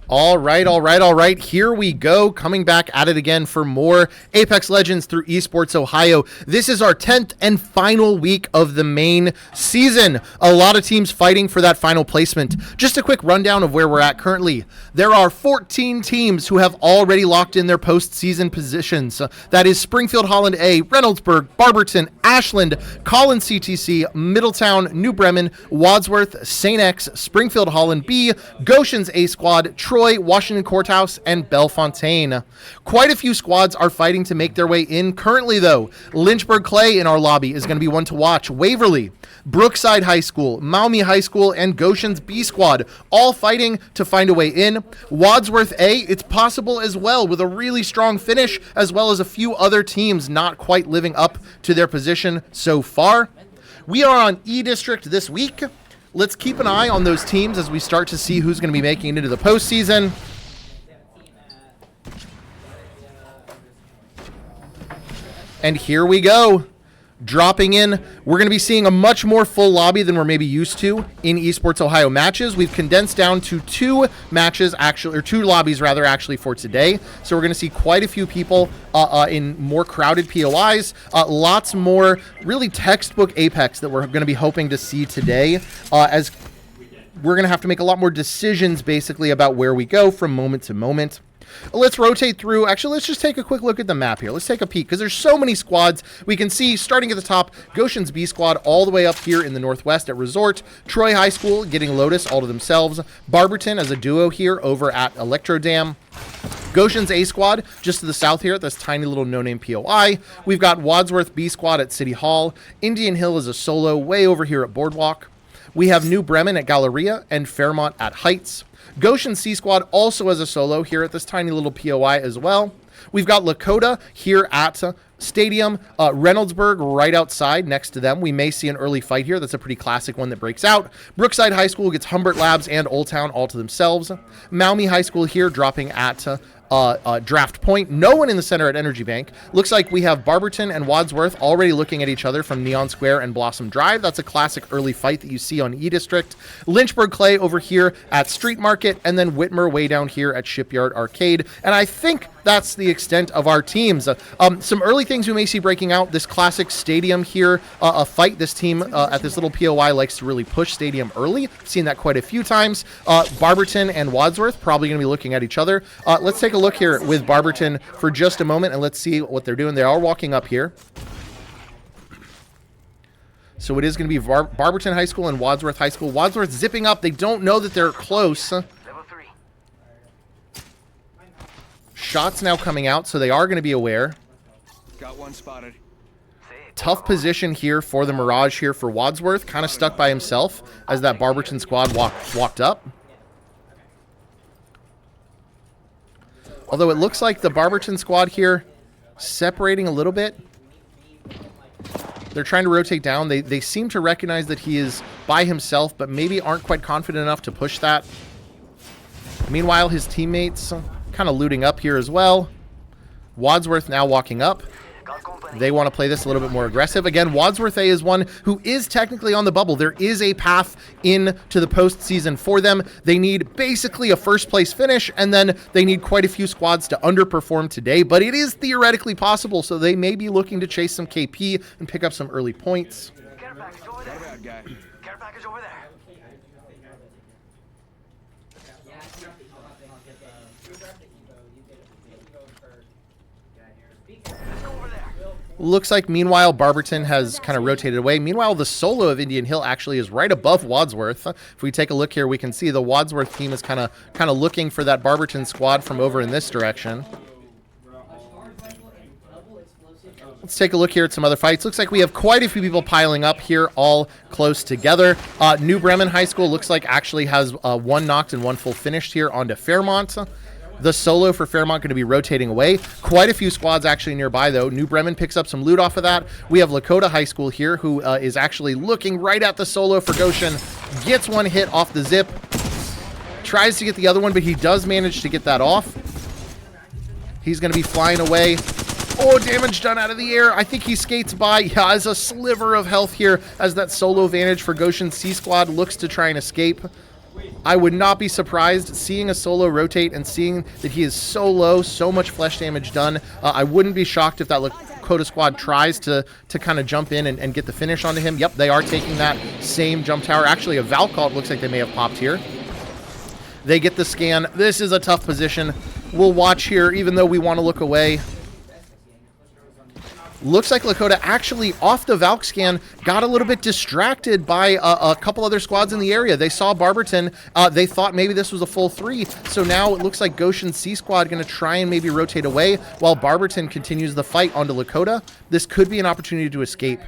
All right. Here we go. Coming back at it again for more Apex Legends through Esports Ohio. This is our 10th and final week of the main season. A lot of teams fighting for that final placement. Just a quick rundown of where we're at currently. There are 14 teams who have already locked in their postseason positions. That is Springfield Holland A, Reynoldsburg, Barberton, Ashland, Collins CTC, Middletown, New Bremen, Wadsworth, St. X, Springfield Holland B, Goshen's A Squad, Troy, Washington Courthouse, and Bellefontaine. Quite a few squads are fighting to make their way in. Currently, though, Lynchburg Clay in our lobby is going to be one to watch. Waverly, Brookside High School, Maumee High School, and Goshen's B Squad all fighting to find a way in. Wadsworth A, it's possible as well with a really strong finish, as well as a few other teams not quite living up to their position so far. We are on E District this week. Let's keep an eye on those teams as we start to see who's going to be making it into the postseason. And here we go. Dropping in, we're going to be seeing a much more full lobby than we're maybe used to in Esports Ohio matches. We've condensed down to two lobbies actually for today. So we're going to see quite a few people in more crowded POIs. Lots more really textbook Apex that we're going to be hoping to see today, as we're going to have to make a lot more decisions basically about where we go from moment to moment. Let's rotate through. Actually, let's just take a quick look at the map here. Let's take a peek because there's so many squads. We can see starting at the top, Goshen's B Squad all the way up here in the northwest at Resort. Troy High School getting Lotus all to themselves. Barberton as a duo here over at Electro Dam. Goshen's A Squad just to the south here at this tiny little no-name POI. We've got Wadsworth B Squad at City Hall. Indian Hill is a solo way over here at Boardwalk. We have New Bremen at Galleria and Fairmont at Heights. Goshen C Squad also as a solo here at this tiny little POI as well. We've got Lakota here at Stadium. Reynoldsburg right outside next to them. We may see an early fight here. That's a pretty classic one that breaks out. Brookside High School gets Humbert Labs and Old Town all to themselves. Maumee High School here dropping at Draft Point. No one in the center at Energy Bank. Looks like we have Barberton and Wadsworth already looking at each other from Neon Square and Blossom Drive. That's a classic early fight that you see on E District. Lynchburg Clay over here at Street Market, and then Whitmer way down here at Shipyard Arcade. And I think that's the extent of our teams. Some early things we may see breaking out. This classic Stadium here, a fight. This team at this little POI likes to really push Stadium early. Seen that quite a few times. Barberton and Wadsworth probably going to be looking at each other. Let's take a look here with Barberton for just a moment, and let's see what they're doing. They are walking up here. So it is going to be Barberton High School and Wadsworth High School. Wadsworth zipping up. They don't know that they're close. Shots now coming out, so they are going to be aware. Got one spotted. Tough position here for the Mirage here for Wadsworth. Kind of stuck by himself as that Barberton squad walked up. Although it looks like the Barberton squad here separating a little bit. They're trying to rotate down. They seem to recognize that he is by himself, but maybe aren't quite confident enough to push that. Meanwhile, his teammates kind of looting up here as well. Wadsworth now walking up. They want to play this a little bit more aggressive. Again, Wadsworth A is one who is technically on the bubble. There is a path into the postseason for them. They need basically a first place finish, and then they need quite a few squads to underperform today, but it is theoretically possible, so they may be looking to chase some KP and pick up some early points. Care package over there. Care package over there. Looks like, meanwhile, Barberton has kind of rotated away. Meanwhile, the solo of Indian Hill actually is right above Wadsworth. If we take a look here, we can see the Wadsworth team is kind of looking for that Barberton squad from over in this direction. Let's take a look here at some other fights. Looks like we have quite a few people piling up here, all close together. New Bremen High School looks like actually has one knocked and one full finished here onto Fairmont. The solo for Fairmont going to be rotating away. Quite a few squads actually nearby, though. New Bremen picks up some loot off of that. We have Lakota High School here, who is actually looking right at the solo for Goshen. Gets one hit off the zip. Tries to get the other one, but he does manage to get that off. He's going to be flying away. Oh, damage done out of the air. I think he skates by. He has a sliver of health here as that solo vantage for Goshen C Squad looks to try and escape. I would not be surprised seeing a solo rotate and seeing that he is so low, so much flesh damage done. I wouldn't be shocked if that Lakota squad tries to kind of jump in and get the finish onto him. Yep, they are taking that same jump tower. Actually, a Valcalt looks like they may have popped here. They get the scan. This is a tough position. We'll watch here, even though we want to look away. Looks like Lakota actually, off the Valk scan, got a little bit distracted by a couple other squads in the area. They saw Barberton. They thought maybe this was a full 3. So now it looks like Goshen's C squad going to try and maybe rotate away while Barberton continues the fight onto Lakota. This could be an opportunity to escape.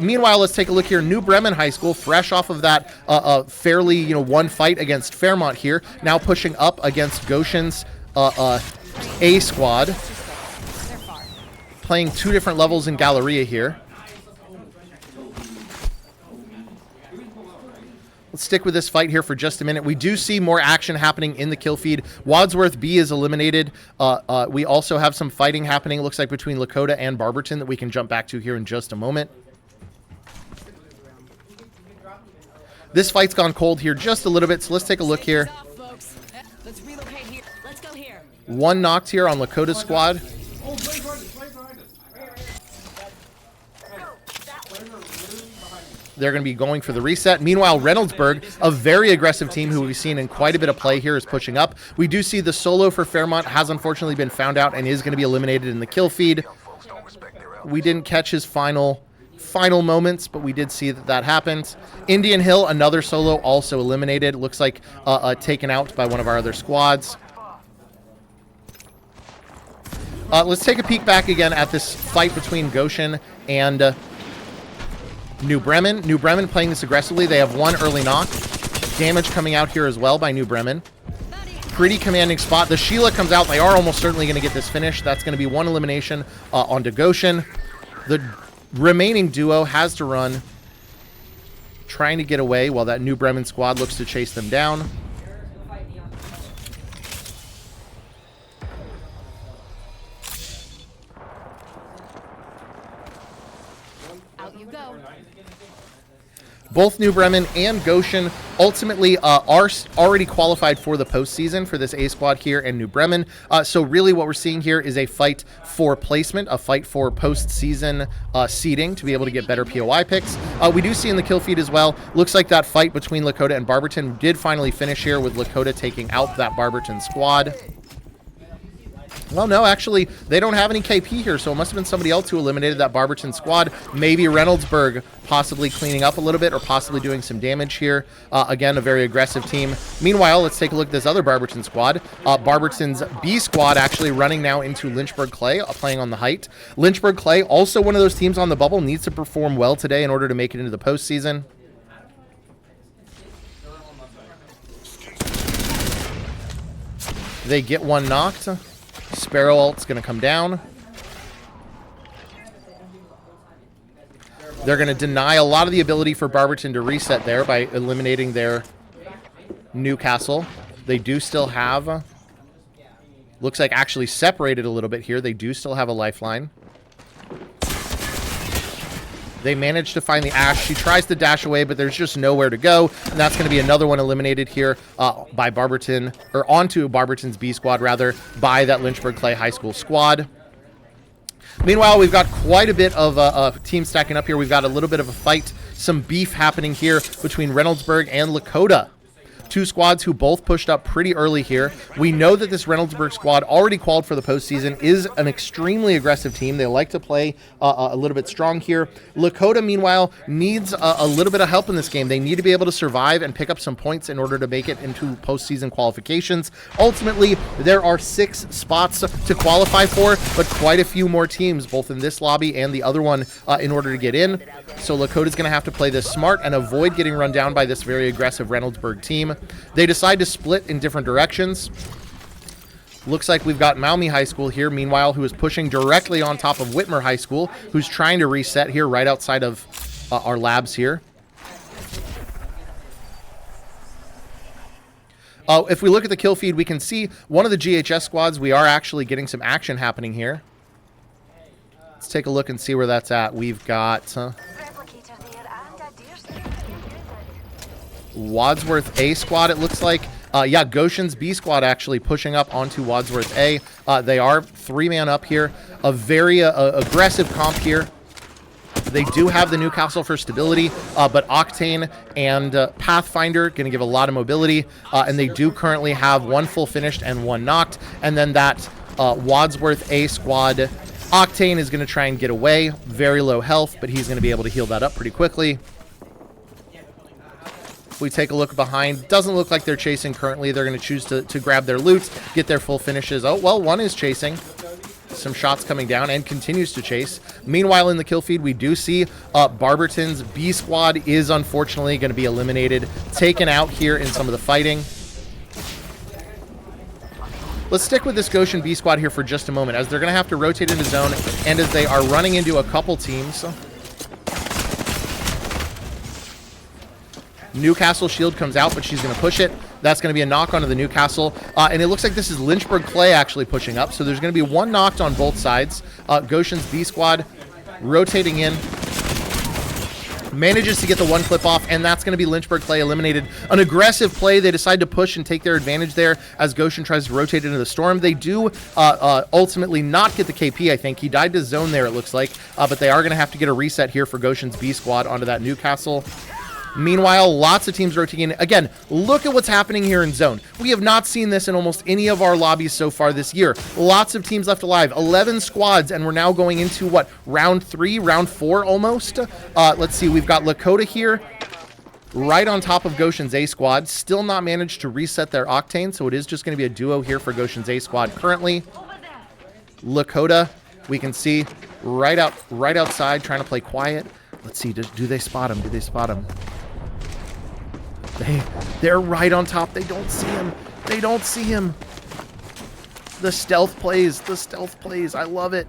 Meanwhile, let's take a look here. New Bremen High School, fresh off of that fairly, one fight against Fairmont here, now pushing up against Goshen's A squad. Playing 2 different levels in Galleria here. Let's stick with this fight here for just a minute. We do see more action happening in the kill feed. Wadsworth B is eliminated. We also have some fighting happening, looks like, between Lakota and Barberton that we can jump back to here in just a moment. This fight's gone cold here just a little bit, so let's take a look here. One knocked here on Lakota's squad. They're going to be going for the reset. Meanwhile, Reynoldsburg, a very aggressive team who we've seen in quite a bit of play here, is pushing up. We do see the solo for Fairmont has unfortunately been found out and is going to be eliminated in the kill feed. We didn't catch his final moments, but we did see that happened. Indian Hill, another solo, also eliminated. Looks like taken out by one of our other squads. Let's take a peek back again at this fight between Goshen and New Bremen. New Bremen playing this aggressively. They have one early knock. Damage coming out here as well by New Bremen. Pretty commanding spot. The Sheila comes out. They are almost certainly going to get this finish. That's going to be one elimination onto Goshen. The remaining duo has to run, trying to get away while that New Bremen squad looks to chase them down. Both New Bremen and Goshen ultimately are already qualified for the postseason for this A squad here in New Bremen. So really what we're seeing here is a fight for placement, a fight for postseason seeding to be able to get better POI picks. We do see in the kill feed as well, looks like that fight between Lakota and Barberton did finally finish here with Lakota taking out that Barberton squad. Well, no, actually, they don't have any KP here, so it must have been somebody else who eliminated that Barberton squad. Maybe Reynoldsburg possibly cleaning up a little bit or possibly doing some damage here. Again, a very aggressive team. Meanwhile, let's take a look at this other Barberton squad. Barberton's B squad actually running now into Lynchburg Clay, playing on the height. Lynchburg Clay, also one of those teams on the bubble, needs to perform well today in order to make it into the postseason. They get one knocked. Sparrow ult's going to come down. They're going to deny a lot of the ability for Barberton to reset there by eliminating their Newcastle. They do still have, looks like actually separated a little bit here. They do still have a lifeline. They managed to find the Ash. She tries to dash away, but there's just nowhere to go. And that's going to be another one eliminated here by Barberton, or onto Barberton's B squad, rather, by that Lynchburg Clay High School squad. Meanwhile, we've got quite a bit of a team stacking up here. We've got a little bit of a fight, some beef happening here between Reynoldsburg and Lakota. Two squads who both pushed up pretty early here. We know that this Reynoldsburg squad already qualified for the postseason, is an extremely aggressive team. They like to play a little bit strong here. Lakota, meanwhile, needs a little bit of help in this game. They need to be able to survive and pick up some points in order to make it into postseason qualifications. Ultimately, there are 6 spots to qualify for, but quite a few more teams, both in this lobby and the other one, in order to get in. So Lakota's going to have to play this smart and avoid getting run down by this very aggressive Reynoldsburg team. They decide to split in different directions. Looks like we've got Maumee High School here, meanwhile, who is pushing directly on top of Whitmer High School, who's trying to reset here right outside of our labs here. If we look at the kill feed, we can see one of the GHS squads. We are actually getting some action happening here. Let's take a look and see where that's at. We've got Wadsworth A squad, it looks like. Yeah, Goshen's B squad actually pushing up onto Wadsworth A. They are 3-man up here. A very aggressive comp here. They do have the Newcastle for stability, but Octane and Pathfinder going to give a lot of mobility, and they do currently have 1 full finished and 1 knocked, and then that Wadsworth A squad, Octane is going to try and get away, very low health, but he's going to be able to heal that up pretty quickly. If we take a look behind, doesn't look like they're chasing currently. They're going to choose to grab their loot, get their full finishes. Oh, well, one is chasing. Some shots coming down and continues to chase. Meanwhile, in the kill feed, we do see Barberton's B squad is unfortunately going to be eliminated, taken out here in some of the fighting. Let's stick with this Goshen B squad here for just a moment, as they're going to have to rotate into zone, and as they are running into a couple teams. Newcastle shield comes out, but she's going to push it. That's going to be a knock onto the Newcastle. And it looks like this is Lynchburg Clay actually pushing up. So there's going to be 1 knocked on both sides. Goshen's B squad rotating in. Manages to get the 1 clip off, and that's going to be Lynchburg Clay eliminated. An aggressive play. They decide to push and take their advantage there as Goshen tries to rotate into the storm. They do ultimately not get the KP, I think. He died to zone there, it looks like. But they are going to have to get a reset here for Goshen's B squad onto that Newcastle. Meanwhile, lots of teams rotating in. Again, look at what's happening here in zone. We have not seen this in almost any of our lobbies so far this year. Lots of teams left alive, 11 squads, and we're now going into, what, round 3, round 4 almost? Let's see, we've got Lakota here right on top of Goshen's A squad. Still not managed to reset their Octane, so it is just going to be a duo here for Goshen's A squad currently. Lakota, we can see right outside trying to play quiet. Let's see, do they spot him? Do they spot him? They're right on top. They don't see him. They don't see him. The stealth plays. The stealth plays. I love it.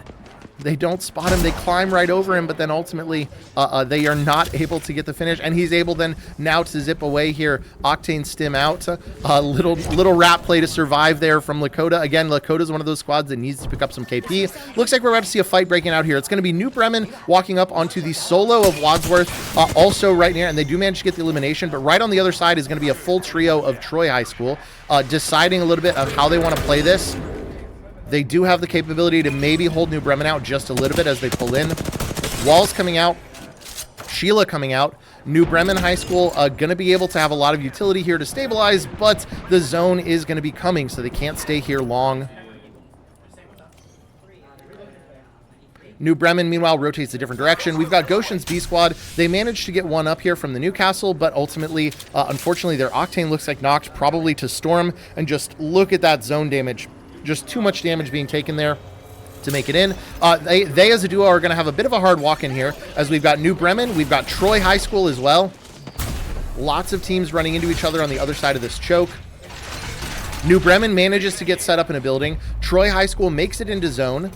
They don't spot him. They climb right over him, but then ultimately they are not able to get the finish, and he's able then now to zip away here. Octane stim out. Little rat play to survive there from Lakota. Again, Lakota is one of those squads that needs to pick up some KP. Looks like we're about to see a fight breaking out here. It's going to be New Bremen walking up onto the solo of Wadsworth, also right near, and they do manage to get the elimination, but right on the other side is going to be a full trio of Troy High School, deciding a little bit of how they want to play this. They do have the capability to maybe hold New Bremen out just a little bit as they pull in. Walls coming out. Sheila coming out. New Bremen High School going to be able to have a lot of utility here to stabilize, but the zone is going to be coming, so they can't stay here long. New Bremen, meanwhile, rotates a different direction. We've got Goshen's B squad. They managed to get 1 up here from the Newcastle, but ultimately, unfortunately, their Octane looks like knocked, probably to Storm, and just look at that zone damage. Just too much damage being taken there to make it in. They as a duo are going to have a bit of a hard walk in here, as we've got New Bremen, we've got Troy High School as well. Lots of teams running into each other on the other side of this choke. New Bremen manages to get set up in a building. Troy High School makes it into zone.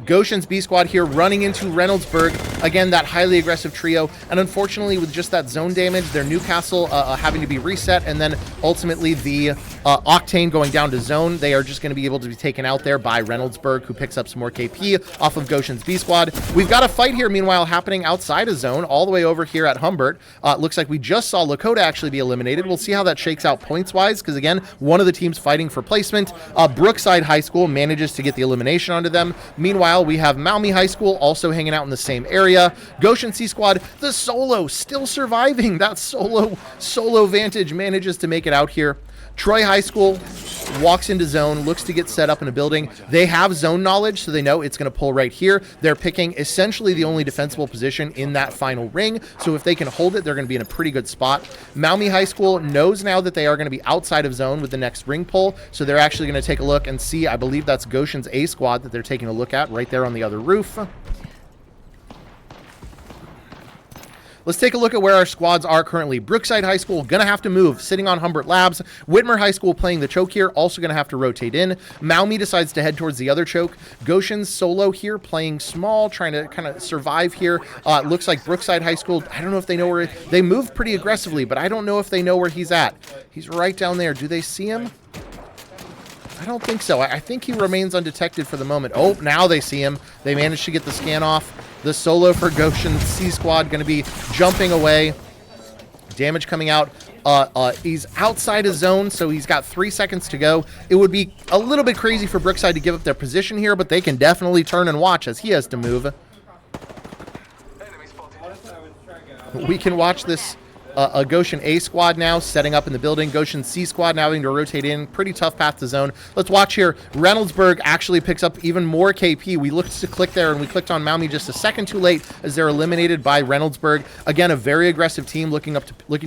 Goshen's B squad here running into Reynoldsburg. Again, that highly aggressive trio. And unfortunately, with just that zone damage, their Newcastle having to be reset, and then ultimately the Octane going down to zone, they are just going to be able to be taken out there by Reynoldsburg, who picks up some more KP off of Goshen's B squad. We've got a fight here, meanwhile, happening outside of zone, all the way over here at Humbert. Looks like we just saw Lakota actually be eliminated. We'll see how that shakes out points-wise, because again, one of the teams fighting for placement. Brookside High School manages to get the elimination onto them. Meanwhile, we have Maumee High School also hanging out in the same area. Goshen C squad, the solo still surviving. That solo Vantage manages to make it out here. Troy High School walks into zone, looks to get set up in a building. They have zone knowledge, so they know it's going to pull right here. They're picking essentially the only defensible position in that final ring, so if they can hold it, they're going to be in a pretty good spot. Maumee High School knows now that they are going to be outside of zone with the next ring pull, so they're actually going to take a look and see, I believe that's Goshen's A squad that they're taking a look at right there on the other roof. Let's take a look at where our squads are currently. Brookside High School going to have to move, sitting on Humbert Labs. Whitmer High School playing the choke here, also going to have to rotate in. Maumee decides to head towards the other choke. Goshen's solo here, playing small, trying to kind of survive here. It looks like Brookside High School, I don't know if they know where, they move pretty aggressively, but I don't know if they know where he's at. He's right down there. Do they see him? I don't think so. I think he remains undetected for the moment. Oh, now they see him. They managed to get the scan off. The solo for Goshen C squad going to be jumping away. Damage coming out. He's outside his zone, so he's got 3 seconds to go. It would be a little bit crazy for Brookside to give up their position here, but they can definitely turn and watch as he has to move. We can watch this a Goshen A squad now setting up in the building. Goshen C squad now having to rotate in. Pretty tough path to zone. Let's watch here. Reynoldsburg actually picks up even more KP. We looked to click there, and we clicked on Maumee just a second too late as they're eliminated by Reynoldsburg. Again, a very aggressive team looking to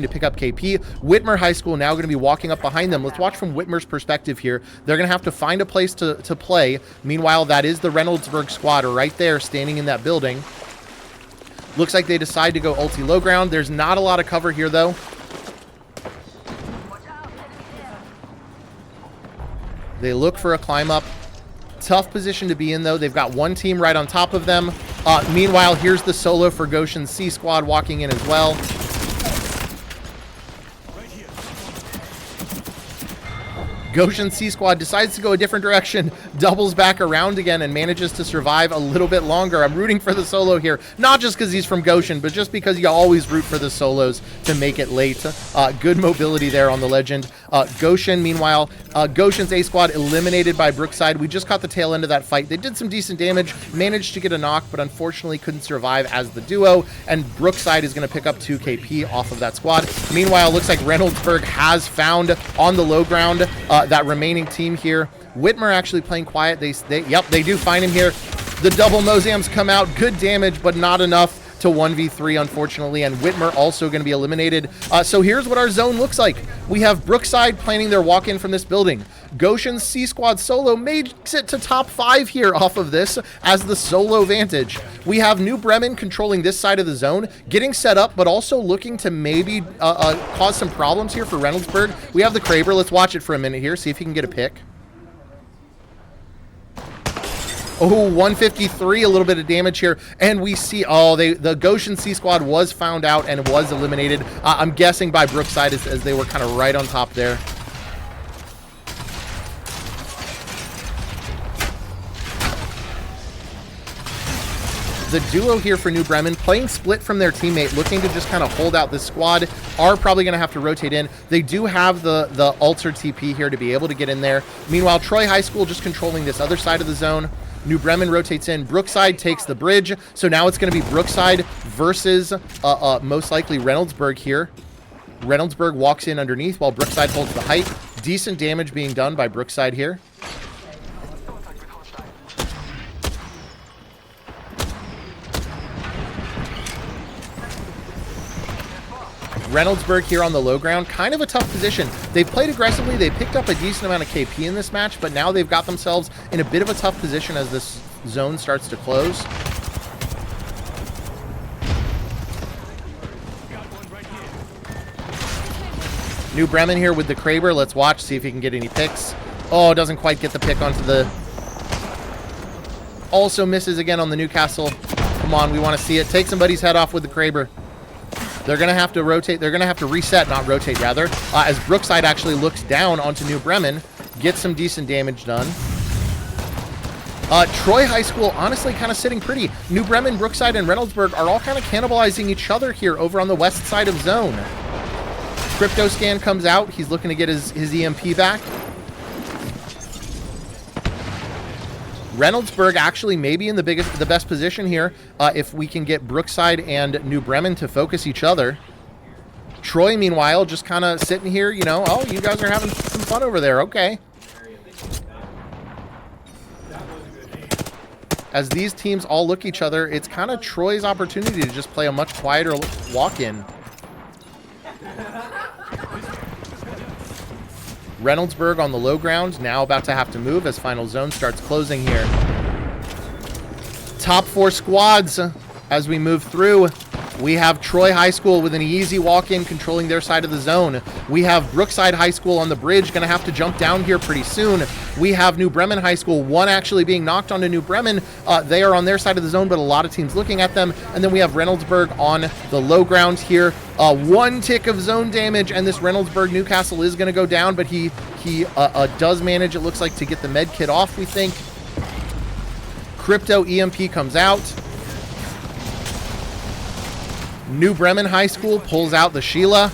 pick up KP. Whitmer High School now going to be walking up behind them. Let's watch from Whitmer's perspective here. They're going to have to find a place to play. Meanwhile, that is the Reynoldsburg squad right there standing in that building. Looks like they decide to go ulti low ground. There's not a lot of cover here, though. They look for a climb up. Tough position to be in, though. They've got one team right on top of them. Meanwhile, here's the solo for Goshen C squad walking in as well. Goshen C squad decides to go a different direction, doubles back around again, and manages to survive a little bit longer. I'm rooting for the solo here, not just because he's from Goshen, but just because you always root for the solos to make it late. Good mobility there on the legend. Goshen, meanwhile, Goshen's A squad eliminated by Brookside. We just caught the tail end of that fight. They did some decent damage, managed to get a knock, but unfortunately couldn't survive as the duo, and Brookside is going to pick up 2 KP off of that squad. Meanwhile, looks like Reynoldsburg has found on the low ground that remaining team here. Whitmer actually playing quiet. They do find him here. The double Mozams come out. Good damage, but not enough to 1v3, unfortunately, and Whitmer also going to be eliminated. So here's what our zone looks like. We have Brookside planning their walk-in from this building. Goshen C squad solo makes it to top 5 here off of this as the solo vantage. We have New Bremen controlling this side of the zone, getting set up, but also looking to maybe cause some problems here for Reynoldsburg. We have the Kraber. Let's watch it for a minute here, see if he can get a pick. Oh, 153, a little bit of damage here. And we see, the Goshen C squad was found out and was eliminated. I'm guessing by Brookside as they were kind of right on top there. The duo here for New Bremen playing split from their teammate, looking to just kind of hold out this squad, are probably going to have to rotate in. They do have the alter TP here to be able to get in there. Meanwhile, Troy High School just controlling this other side of the zone. New Bremen rotates in. Brookside takes the bridge. So now it's going to be Brookside versus most likely Reynoldsburg here. Reynoldsburg walks in underneath while Brookside holds the height. Decent damage being done by Brookside here. Reynoldsburg here on the low ground, kind of a tough position. They've played aggressively. They picked up a decent amount of KP in this match, but now they've got themselves in a bit of a tough position as this zone starts to close. New Bremen here with the Kraber. Let's watch, see if he can get any picks. Oh, doesn't quite get the pick onto the... Also misses again on the Newcastle. Come on, we want to see it. Take somebody's head off with the Kraber. They're going to have to rotate. They're going to have to reset, not rotate, rather, as Brookside actually looks down onto New Bremen, gets some decent damage done. Troy High School, honestly, kind of sitting pretty. New Bremen, Brookside, and Reynoldsburg are all kind of cannibalizing each other here over on the west side of zone. Crypto Scan comes out. He's looking to get his EMP back. Reynoldsburg actually maybe in the best position here if we can get Brookside and New Bremen to focus each other. Troy, meanwhile, just kind of sitting here, you know, oh, you guys are having some fun over there. Okay. As these teams all look each other, it's kind of Troy's opportunity to just play a much quieter walk-in. Reynoldsburg on the low ground, now about to have to move as final zone starts closing here. Top 4 squads as we move through. We have Troy High School with an easy walk-in controlling their side of the zone. We have Brookside High School on the bridge, going to have to jump down here pretty soon. We have New Bremen High School, one actually being knocked onto New Bremen. They are on their side of the zone, but a lot of teams looking at them. And then we have Reynoldsburg on the low ground here. 1 tick of zone damage, and this Reynoldsburg Newcastle is going to go down, but he does manage, it looks like, to get the med kit off, we think. Crypto EMP comes out. New Bremen High School pulls out the Sheila.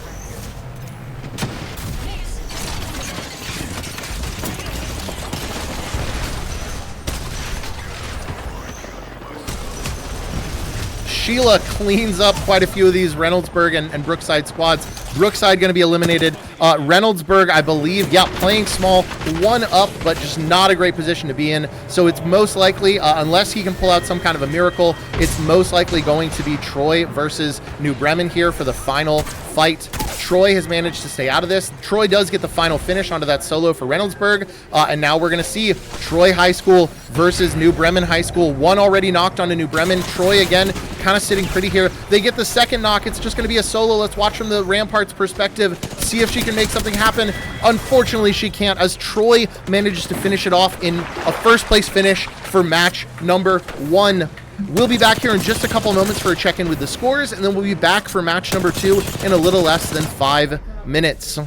Sheila cleans up quite a few of these Reynoldsburg and Brookside squads. Brookside going to be eliminated. Reynoldsburg, I believe, yeah, playing small, one up, but just not a great position to be in. So it's most likely, unless he can pull out some kind of a miracle, it's most likely going to be Troy versus New Bremen here for the final fight. Troy has managed to stay out of this. Troy does get the final finish onto that solo for Reynoldsburg, and now we're going to see Troy High School versus New Bremen High School. One already knocked onto New Bremen. Troy, again, kind of sitting pretty here. They get the second knock. It's just going to be a solo. Let's watch from the Ramparts perspective, see if she can make something happen. Unfortunately, she can't, as Troy manages to finish it off in a first-place finish for match number 1. We'll be back here in just a couple moments for a check-in with the scores, and then we'll be back for match number 2 in a little less than 5 minutes.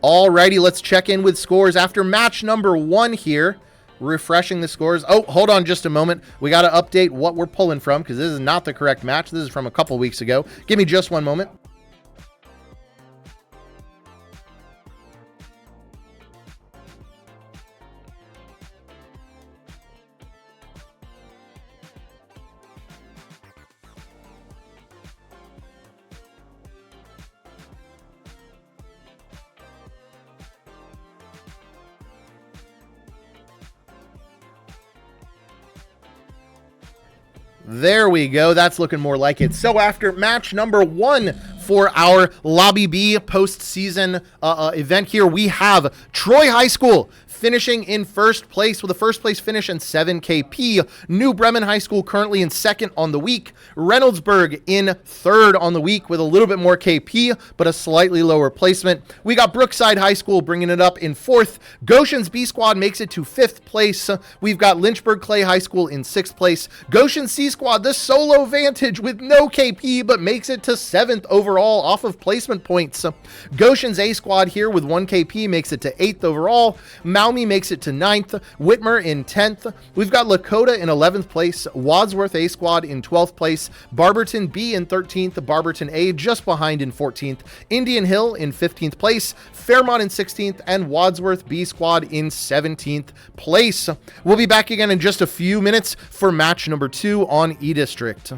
Alrighty, let's check in with scores after match number 1 here. Refreshing the scores. Oh, hold on just a moment. We got to update what we're pulling from because this is not the correct match. This is from a couple weeks ago. Give me just one moment. There we go. That's looking more like it. So after match number 1 for our Lobby B postseason event here, we have Troy High School finishing in first place with a first place finish and 7 KP. New Bremen High School currently in second on the week. Reynoldsburg in third on the week with a little bit more KP, but a slightly lower placement. We got Brookside High School bringing it up in fourth. Goshen's B Squad makes it to 5th place. We've got Lynchburg Clay High School in 6th place. Goshen C Squad, the solo vantage with no KP, but makes it to 7th overall off of placement points. Goshen's A Squad here with 1 KP makes it to 8th overall. Maumee makes it to 9th. Whitmer in 10th. We've got Lakota in 11th place. Wadsworth A Squad in 12th place. Barberton B in 13th. Barberton A just behind in 14th. Indian Hill in 15th place. Fairmont in 16th. And Wadsworth B Squad in 17th place. We'll be back again in just a few minutes for match number 2 on E-District.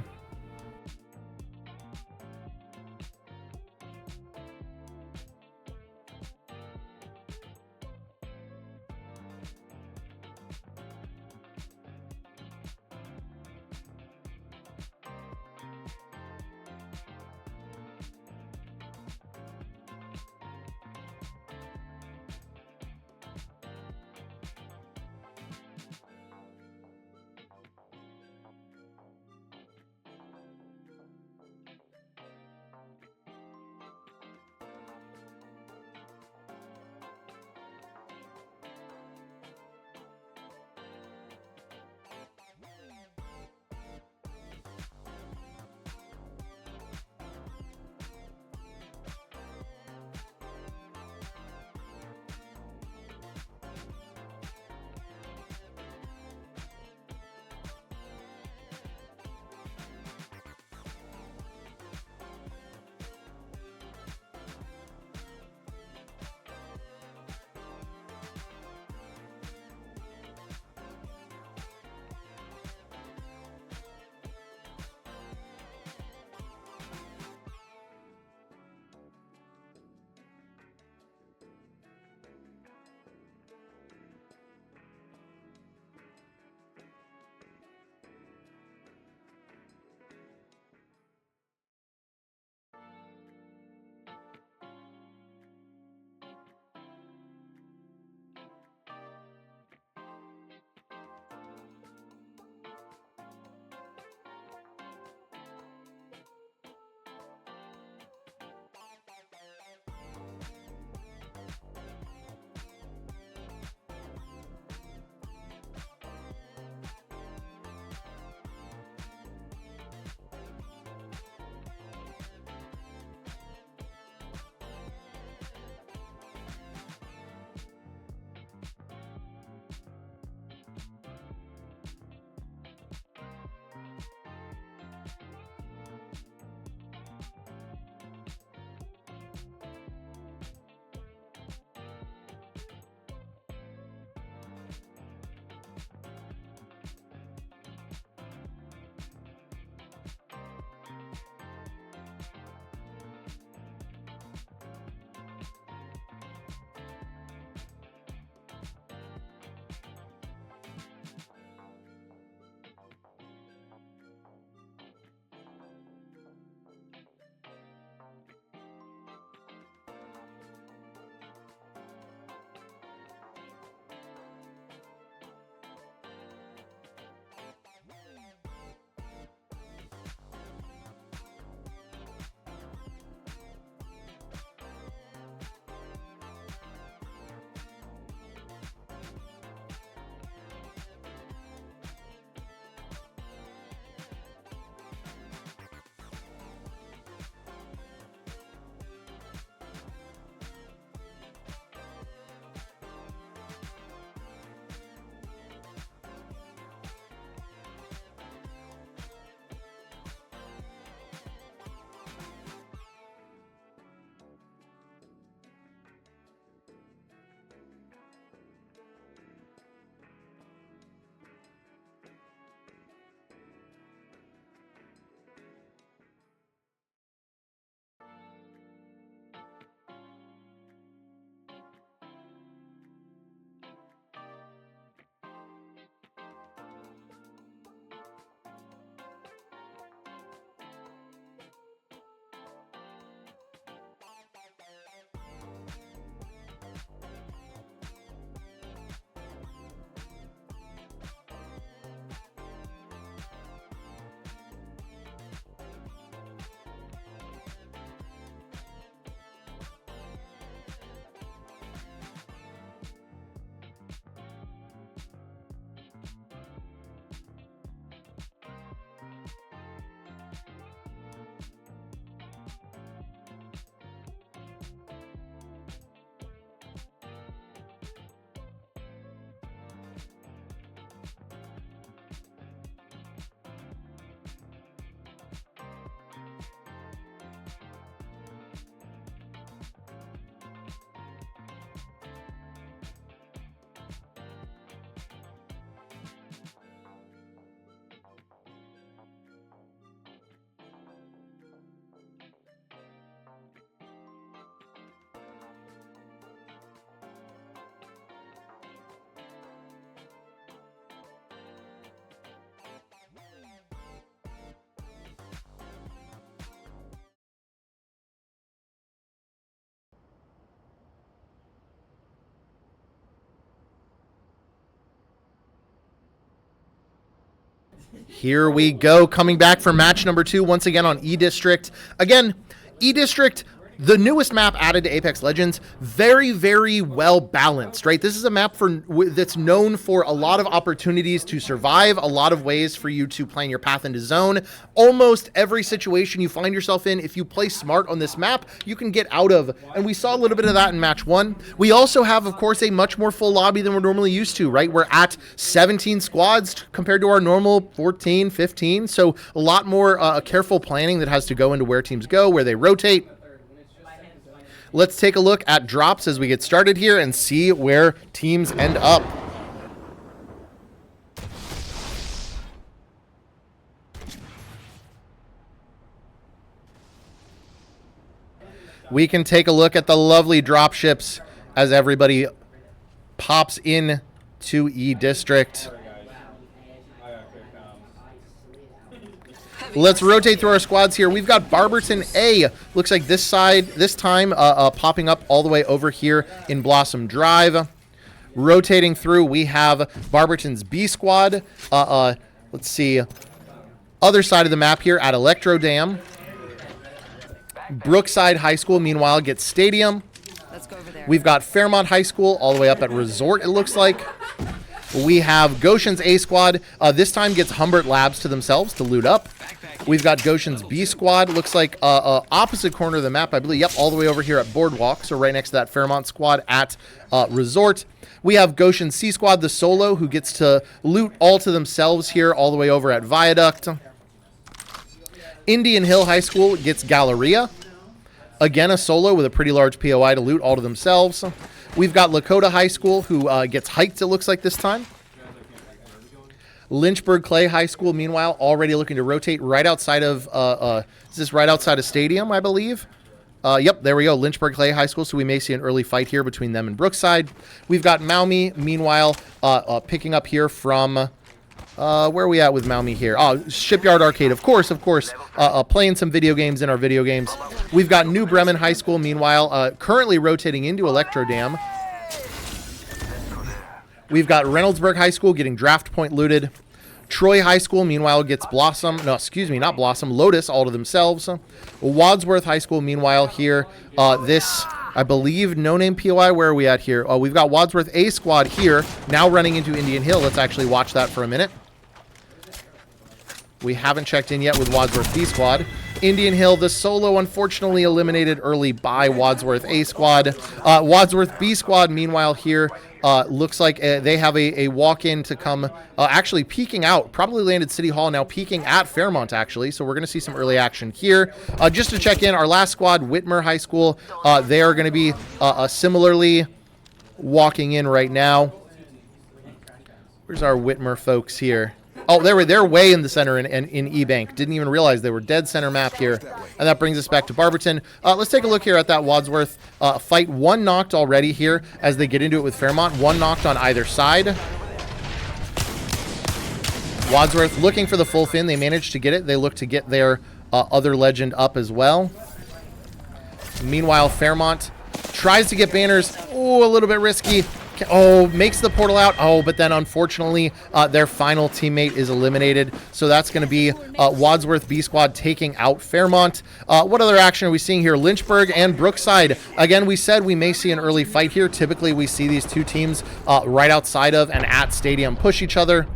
Here we go, coming back for match number 2, once again on E-District. Again, E-District, the newest map added to Apex Legends, very, very well balanced, right? This is a map that's known for a lot of opportunities to survive, a lot of ways for you to plan your path into zone. Almost every situation you find yourself in, if you play smart on this map, you can get out of. And we saw a little bit of that in match 1. We also have, of course, a much more full lobby than we're normally used to, right? We're at 17 squads compared to our normal 14, 15. So a lot more careful planning that has to go into where teams go, where they rotate. Let's take a look at drops as we get started here and see where teams end up. We can take a look at the lovely drop ships as everybody pops in to E-District. Let's rotate through our squads here. We've got Barberton A. Looks like this side, this time popping up all the way over here in Blossom Drive. Rotating through, we have Barberton's B squad. Let's see. Other side of the map here at Electro Dam. Brookside High School, meanwhile, gets Stadium. Let's go over there. We've got Fairmont High School all the way up at Resort, it looks like. We have Goshen's A squad. This time gets Humbert Labs to themselves to loot up. We've got Goshen's B squad. Looks like opposite corner of the map, I believe. Yep, all the way over here at Boardwalk. So right next to that Fairmont squad at Resort. We have Goshen's C squad, the solo, who gets to loot all to themselves here all the way over at Viaduct. Indian Hill High School gets Galleria. Again, a solo with a pretty large POI to loot all to themselves. We've got Lakota High School, who gets hiked, it looks like this time. Lynchburg Clay High School, meanwhile, already looking to rotate right outside of, is this right outside of Stadium, I believe? Yep, there we go, Lynchburg Clay High School, so we may see an early fight here between them and Brookside. We've got Maumee, meanwhile, picking up here from, where are we at with Maumee here? Oh, Shipyard Arcade, of course, playing some video games in our video games. We've got New Bremen High School, meanwhile, currently rotating into Electro Dam. We've got Reynoldsburg High School getting Draft Point looted. Troy High School, meanwhile, gets Lotus all to themselves. Wadsworth High School, meanwhile, here, this, I believe, no-name POI, where are we at here? Oh, we've got Wadsworth A squad here, now running into Indian Hill. Let's actually watch that for a minute. We haven't checked in yet with Wadsworth B squad. Indian Hill, the solo, unfortunately eliminated early by Wadsworth A squad. Wadsworth B squad, meanwhile, here, looks like they have a walk-in to come, actually peeking out, probably landed City Hall, now peeking at Fairmont, actually. So we're going to see some early action here. Just to check in, our last squad, Whitmer High School, they are going to be similarly walking in right now. Where's our Whitmer folks here? Oh, they're way in the center in E-Bank. Didn't even realize they were dead center map here. And that brings us back to Barberton. Let's take a look here at that Wadsworth fight. One knocked already here as they get into it with Fairmont. One knocked on either side. Wadsworth looking for the full fin. They managed to get it. They look to get their other legend up as well. Meanwhile, Fairmont tries to get banners. Oh, a little bit risky. Oh, makes the portal out. Oh, but then unfortunately, their final teammate is eliminated. So that's going to be Wadsworth B squad taking out Fairmont. What other action are we seeing here? Lynchburg and Brookside. Again, we said we may see an early fight here. Typically, we see these two teams right outside of and at Stadium push each other.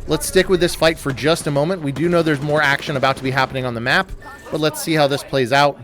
Let's stick with this fight for just a moment. We do know there's more action about to be happening on the map, but let's see how this plays out.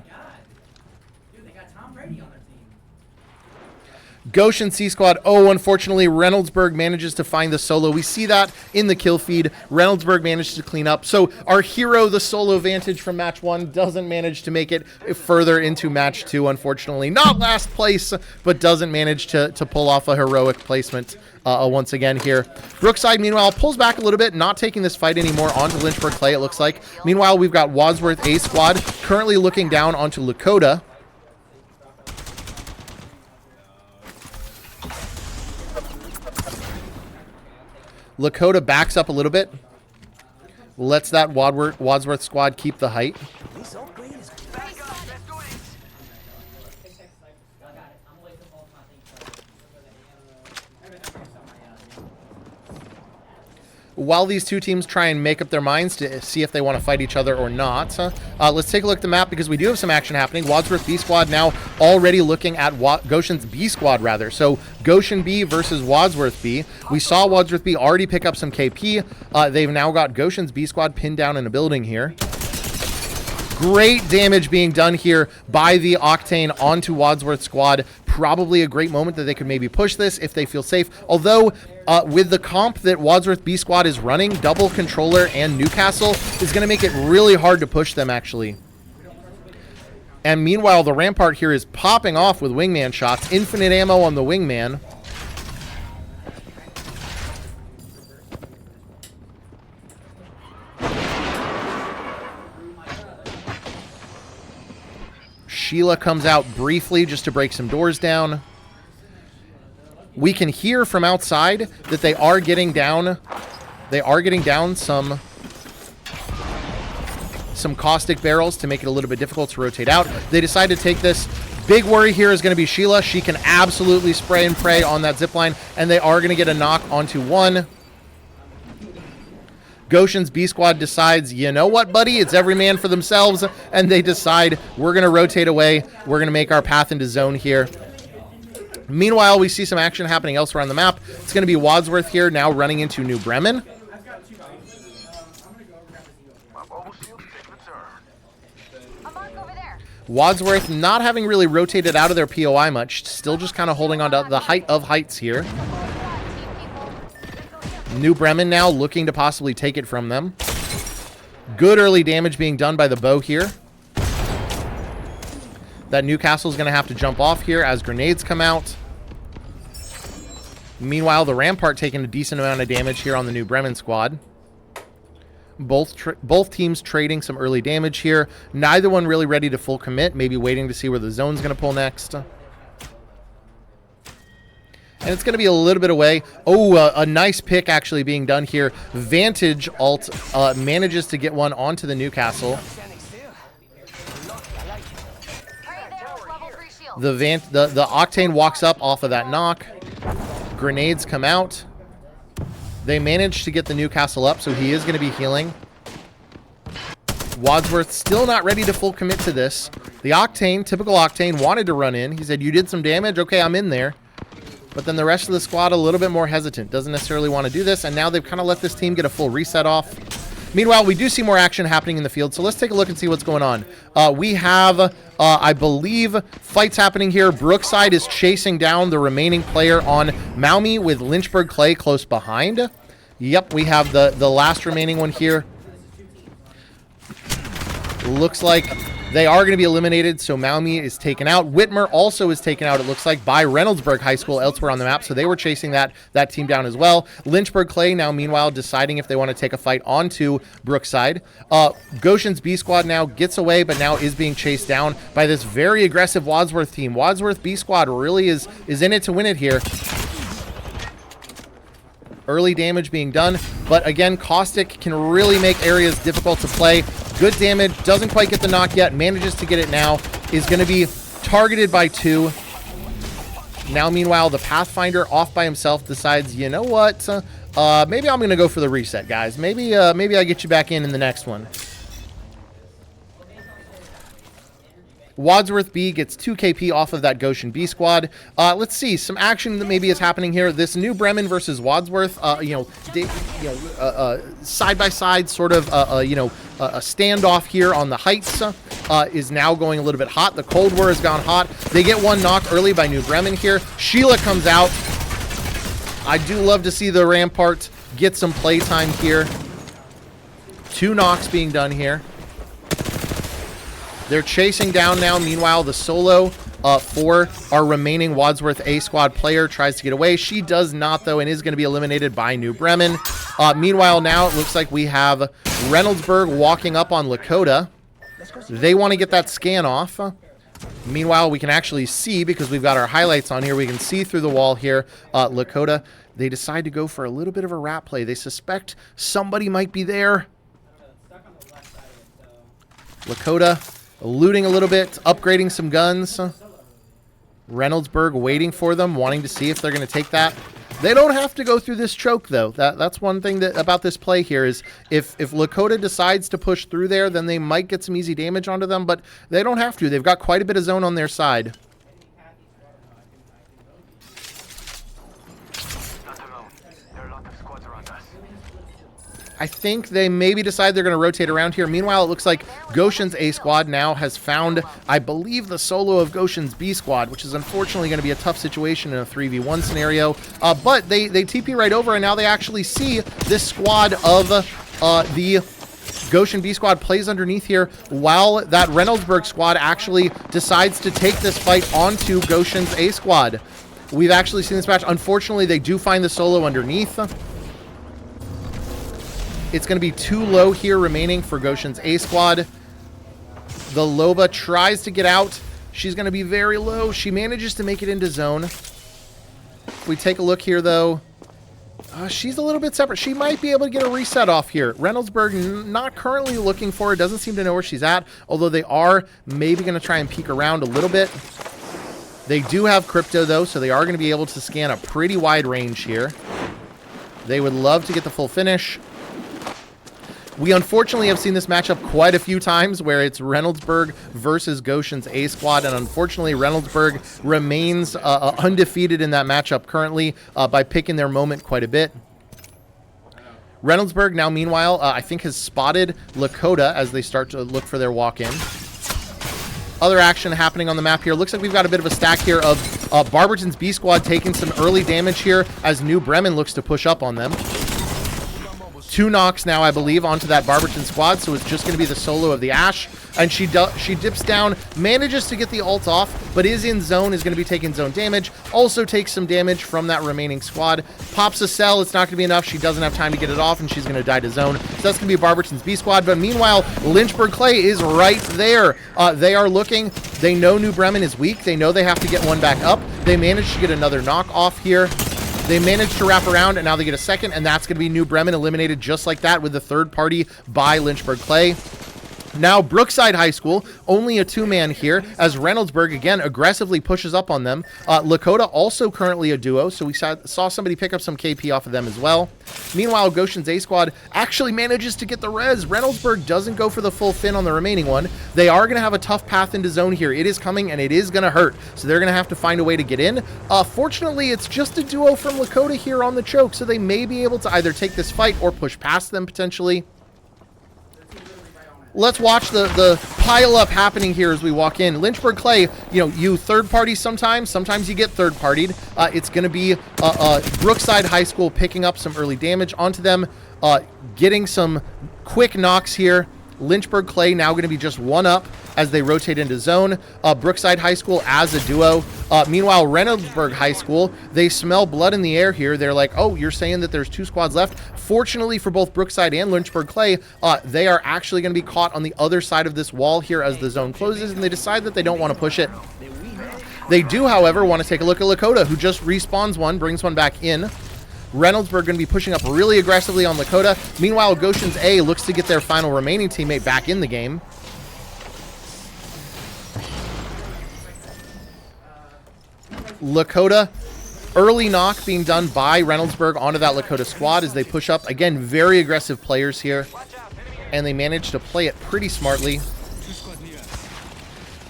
Goshen C squad. Oh, unfortunately, Reynoldsburg manages to find the solo. We see that in the kill feed. Reynoldsburg managed to clean up. So our hero, the solo Vantage from match 1, doesn't manage to make it further into match 2, unfortunately. Not last place, but doesn't manage to pull off a heroic placement once again here. Brookside, meanwhile, pulls back a little bit, not taking this fight anymore onto Lynchburg Clay, it looks like. Meanwhile, we've got Wadsworth A squad currently looking down onto Lakota. Lakota backs up a little bit. Lets that Wadsworth squad keep the height. while these two teams try and make up their minds to see if they want to fight each other or not, let's take a look at the map because we do have some action happening. Wadsworth B squad now already looking at Goshen's B squad, rather. So Goshen B versus Wadsworth B. We saw Wadsworth B already pick up some KP. They've now got Goshen's B squad pinned down in a building here. Great damage being done here by the Octane onto Wadsworth squad. Probably a great moment that they could maybe push this if they feel safe. Although, with the comp that Wadsworth B squad is running, double controller and Newcastle is going to make it really hard to push them, actually. And meanwhile, the Rampart here is popping off with wingman shots. Infinite ammo on the wingman. Sheila comes out briefly just to break some doors down. We can hear from outside that they are getting down. They are getting down some caustic barrels to make it a little bit difficult to rotate out. They decide to take this. Big worry here is going to be Sheila. She can absolutely spray and pray on that zipline, and they are going to get a knock onto one. Goshen's B squad decides, you know what, buddy? It's every man for themselves, and they decide we're going to rotate away. We're going to make our path into zone here. Meanwhile, we see some action happening elsewhere on the map. It's going to be Wadsworth here now running into New Bremen. Wadsworth not having really rotated out of their POI much, still just kind of holding on to the height of heights here. New Bremen now looking to possibly take it from them. Good early damage being done by the bow here. That Newcastle is going to have to jump off here as grenades come out. Meanwhile, the Rampart taking a decent amount of damage here on the New Bremen squad. Both teams trading some early damage here. Neither one really ready to full commit. Maybe waiting to see where the zone's going to pull next. And it's going to be a little bit away. Oh, a nice pick actually being done here. Vantage alt manages to get one onto the Newcastle. The Octane walks up off of that knock. Grenades come out. They manage to get the Newcastle up, so he is going to be healing. Wadsworth still not ready to full commit to this. The Octane, typical Octane, wanted to run in. He said, you did some damage? Okay, I'm in there. But then the rest of the squad a little bit more hesitant. Doesn't necessarily want to do this. And now they've kind of let this team get a full reset off. Meanwhile, we do see more action happening in the field. So let's take a look and see what's going on. We have, I believe, fights happening here. Brookside is chasing down the remaining player on Maumee with Lynchburg Clay close behind. Yep, we have the last remaining one here. Looks like they are going to be eliminated, so Maumee is taken out. Whitmer also is taken out, it looks like, by Reynoldsburg High School elsewhere on the map, so they were chasing that team down as well. Lynchburg Clay now, meanwhile, deciding if they want to take a fight onto Brookside. Goshen's B squad now gets away, but now is being chased down by this very aggressive Wadsworth team. Wadsworth B squad really is in it to win it here. Early damage being done, but again, Caustic can really make areas difficult to play. Good damage, doesn't quite get the knock yet, manages to get it now, is going to be targeted by two. Now, meanwhile, the Pathfinder off by himself decides, you know what, maybe I'm going to go for the reset, guys. Maybe I get you back in the next one. Wadsworth B gets 2 KP off of that Goshen B squad. Let's see some action that maybe is happening here. This New Bremen versus Wadsworth, side by side, sort of, a standoff here on the heights is now going a little bit hot. The Cold War has gone hot. They get one knock early by New Bremen here. Sheila comes out. I do love to see the Rampart get some playtime here. 2 knocks being done here. They're chasing down now. Meanwhile, the solo for our remaining Wadsworth A squad player tries to get away. She does not, though, and is going to be eliminated by New Bremen. Meanwhile, now it looks like we have Reynoldsburg walking up on Lakota. They want to get that scan off. Meanwhile, we can actually see, because we've got our highlights on here, we can see through the wall here, Lakota. They decide to go for a little bit of a rat play. They suspect somebody might be there. Lakota looting a little bit, upgrading some guns. Reynoldsburg waiting for them, wanting to see if they're going to take that. They don't have to go through this choke, though. That's one thing about this play here is if Lakota decides to push through there, then they might get some easy damage onto them, but they don't have to. They've got quite a bit of zone on their side. I think they maybe decide they're going to rotate around here. Meanwhile, it looks like Goshen's A squad now has found, I believe, the solo of Goshen's B squad, which is unfortunately going to be a tough situation in a 3v1 scenario. But they TP right over, and now they actually see this squad of the Goshen B squad plays underneath here, while that Reynoldsburg squad actually decides to take this fight onto Goshen's A squad. We've actually seen this match. Unfortunately, they do find the solo underneath. It's going to be too low here remaining for Goshen's A squad. The Loba tries to get out. She's going to be very low. She manages to make it into zone. If we take a look here, though, she's a little bit separate. She might be able to get a reset off here. Reynoldsburg not currently looking for her. Doesn't seem to know where she's at, although they are maybe going to try and peek around a little bit. They do have crypto, though, so they are going to be able to scan a pretty wide range here. They would love to get the full finish. We unfortunately have seen this matchup quite a few times where it's Reynoldsburg versus Goshen's A squad, and unfortunately Reynoldsburg remains undefeated in that matchup currently by picking their moment quite a bit. Reynoldsburg now, meanwhile, I think has spotted Lakota as they start to look for their walk-in. Other action happening on the map here. Looks like we've got a bit of a stack here of Barberton's B squad taking some early damage here as New Bremen looks to push up on them. 2 knocks now, I believe, onto that Barberton squad, so it's just going to be the solo of the Ash, and she dips down, manages to get the ult off, but is in zone, is going to be taking zone damage, also takes some damage from that remaining squad, pops a cell, it's not going to be enough, she doesn't have time to get it off, and she's going to die to zone, so that's going to be Barberton's B squad, but meanwhile, Lynchburg Clay is right there. They are looking, they know New Bremen is weak, they know they have to get one back up, they managed to get another knock off here. They managed to wrap around, and now they get a second, and that's going to be New Bremen eliminated just like that with the third party by Lynchburg Clay. Now Brookside High School, only a 2-man here, as Reynoldsburg again aggressively pushes up on them. Lakota also currently a duo, so we saw somebody pick up some KP off of them as well. Meanwhile, Goshen's A squad actually manages to get the res. Reynoldsburg doesn't go for the full fin on the remaining one. They are going to have a tough path into zone here. It is coming, and it is going to hurt, so they're going to have to find a way to get in. Fortunately, it's just a duo from Lakota here on the choke, so they may be able to either take this fight or push past them potentially. Let's watch the pile-up happening here as we walk in. Lynchburg Clay, you third-party sometimes you get third-partied. It's going to be Brookside High School picking up some early damage onto them, getting some quick knocks here. Lynchburg Clay now going to be just 1 up as they rotate into zone. Brookside High School as a duo. Meanwhile, Reynoldsburg High School, they smell blood in the air here. They're like, oh, you're saying that there's 2 squads left? Fortunately for both Brookside and Lynchburg Clay, they are actually going to be caught on the other side of this wall here as the zone closes, and they decide that they don't want to push it. They do, however, want to take a look at Lakota, who just respawns one, brings one back in. Reynoldsburg going to be pushing up really aggressively on Lakota. Meanwhile, Goshen's A looks to get their final remaining teammate back in the game. Lakota, early knock being done by Reynoldsburg onto that Lakota squad as they push up. Again, very aggressive players here, and they manage to play it pretty smartly.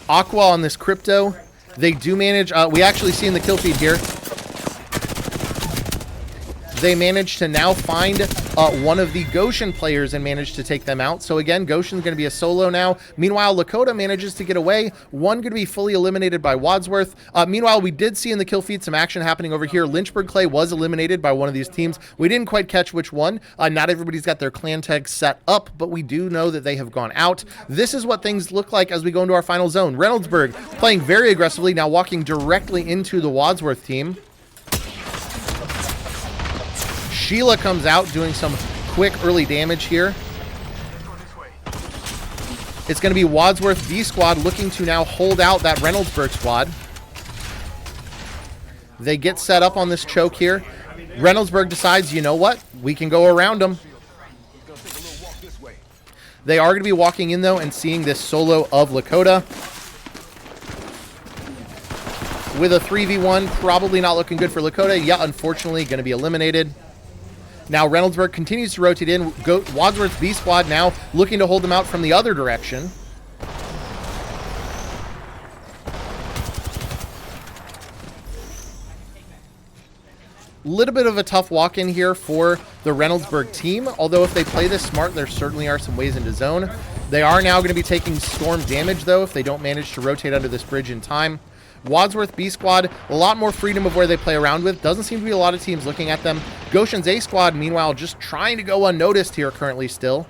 Aqua on this crypto. They do manage, we actually see in the kill feed here, they managed to now find one of the Goshen players and managed to take them out. So again, Goshen's going to be a solo now. Meanwhile, Lakota manages to get away. One going to be fully eliminated by Wadsworth. Meanwhile, we did see in the kill feed some action happening over here. Lynchburg Clay was eliminated by one of these teams. We didn't quite catch which one. Not everybody's got their clan tags set up, but we do know that they have gone out. This is what things look like as we go into our final zone. Reynoldsburg playing very aggressively, now walking directly into the Wadsworth team. Sheila comes out doing some quick early damage here. It's going to be Wadsworth B squad looking to now hold out that Reynoldsburg squad. They get set up on this choke here. Reynoldsburg decides, you know what? We can go around them. They are going to be walking in, though, and seeing this solo of Lakota. with a 3v1. Probably not looking good for Lakota. Yeah, unfortunately, going to be eliminated. Now Reynoldsburg continues to rotate in. Wadsworth's B squad now looking to hold them out from the other direction. Little bit of a tough walk in here for the Reynoldsburg team, although if they play this smart, there certainly are some ways into zone. They are now going to be taking storm damage, though, if they don't manage to rotate under this bridge in time. Wadsworth B squad, a lot more freedom of where they play around with. Doesn't seem to be a lot of teams looking at them. Goshen's A squad, meanwhile, just trying to go unnoticed here currently still.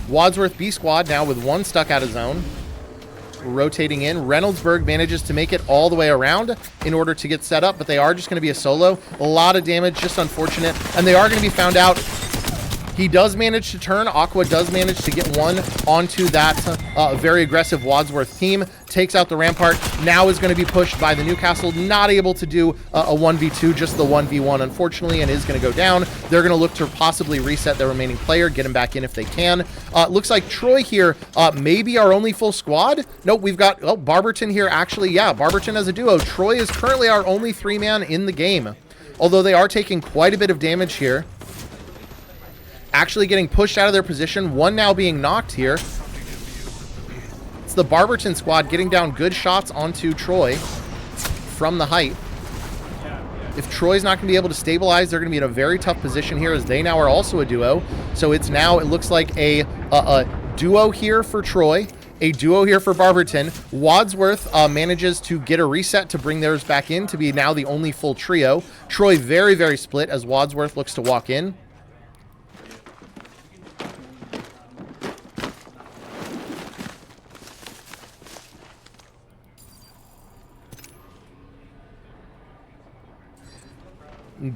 Wadsworth B squad now with one stuck out of zone. Rotating in. Reynoldsburg manages to make it all the way around in order to get set up, but they are just going to be a solo. A lot of damage, just unfortunate. And they are going to be found out. He does manage to turn. Aqua does manage to get one onto that very aggressive Wadsworth team. Takes out the Rampart. Now is going to be pushed by the Newcastle. Not able to do a 1v2, just the 1v1, unfortunately, and is going to go down. They're going to look to possibly reset their remaining player, get him back in if they can. Looks like Troy here may be our only full squad. Nope, we've got Barberton here. Actually, yeah, Barberton as a duo. Troy is currently our only 3-man in the game, although they are taking quite a bit of damage here. Actually getting pushed out of their position. One now being knocked here. It's the Barberton squad getting down good shots onto Troy from the height. If Troy's not going to be able to stabilize, they're going to be in a very tough position here, as they now are also a duo. So it's now, it looks like a duo here for Troy, a duo here for Barberton. Wadsworth manages to get a reset to bring theirs back in to be now the only full trio. Troy very, very split as Wadsworth looks to walk in.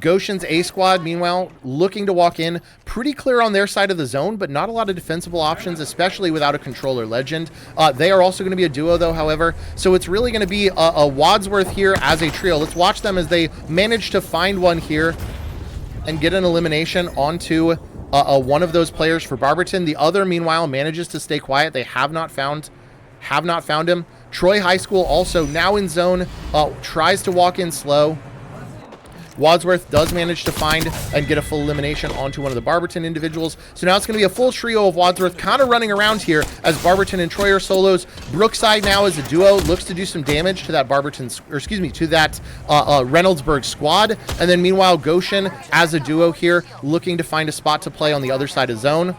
Goshen's A squad, meanwhile, looking to walk in. Pretty clear on their side of the zone, but not a lot of defensible options, especially without a controller legend. They are also going to be a duo, though, however. So it's really going to be a Wadsworth here as a trio. Let's watch them as they manage to find one here and get an elimination onto one of those players for Barberton. The other, meanwhile, manages to stay quiet. They have not found him. Troy High School also now in zone, tries to walk in slow. Wadsworth does manage to find and get a full elimination onto one of the Barberton individuals. So now it's going to be a full trio of Wadsworth kind of running around here as Barberton and Troy are solos. Brookside now as a duo looks to do some damage to that Reynoldsburg squad. And then meanwhile, Goshen as a duo here looking to find a spot to play on the other side of zone.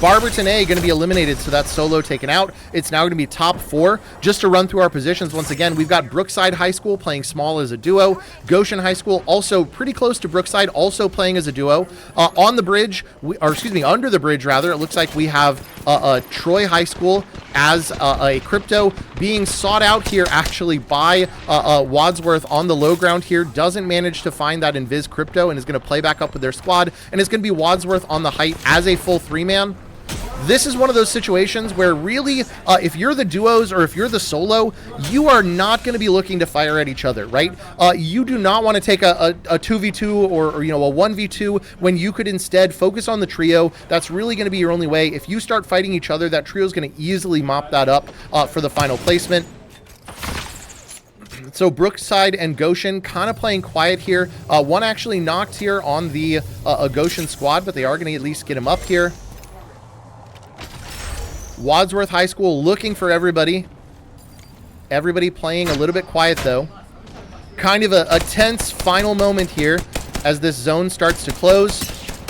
Barberton A going to be eliminated, so that's solo taken out. It's now going to be top 4. Just to run through our positions once again, we've got Brookside High School playing small as a duo. Goshen High School also pretty close to Brookside, also playing as a duo. On the bridge, under the bridge rather, it looks like we have Troy High School as a crypto being sought out here actually by Wadsworth on the low ground here. Doesn't manage to find that Invis crypto and is going to play back up with their squad. And it's going to be Wadsworth on the height as a full 3-man. This is one of those situations where really, if you're the duos or if you're the solo, you are not going to be looking to fire at each other, right? You do not want to take a 2v2 or a 1v2 when you could instead focus on the trio. That's really going to be your only way. If you start fighting each other, that trio is going to easily mop that up for the final placement. So Brookside and Goshen kind of playing quiet here. One actually knocked here on the Goshen squad, but they are going to at least get him up here. Wadsworth High School looking for everybody. Everybody playing a little bit quiet, though. Kind of a tense final moment here as this zone starts to close.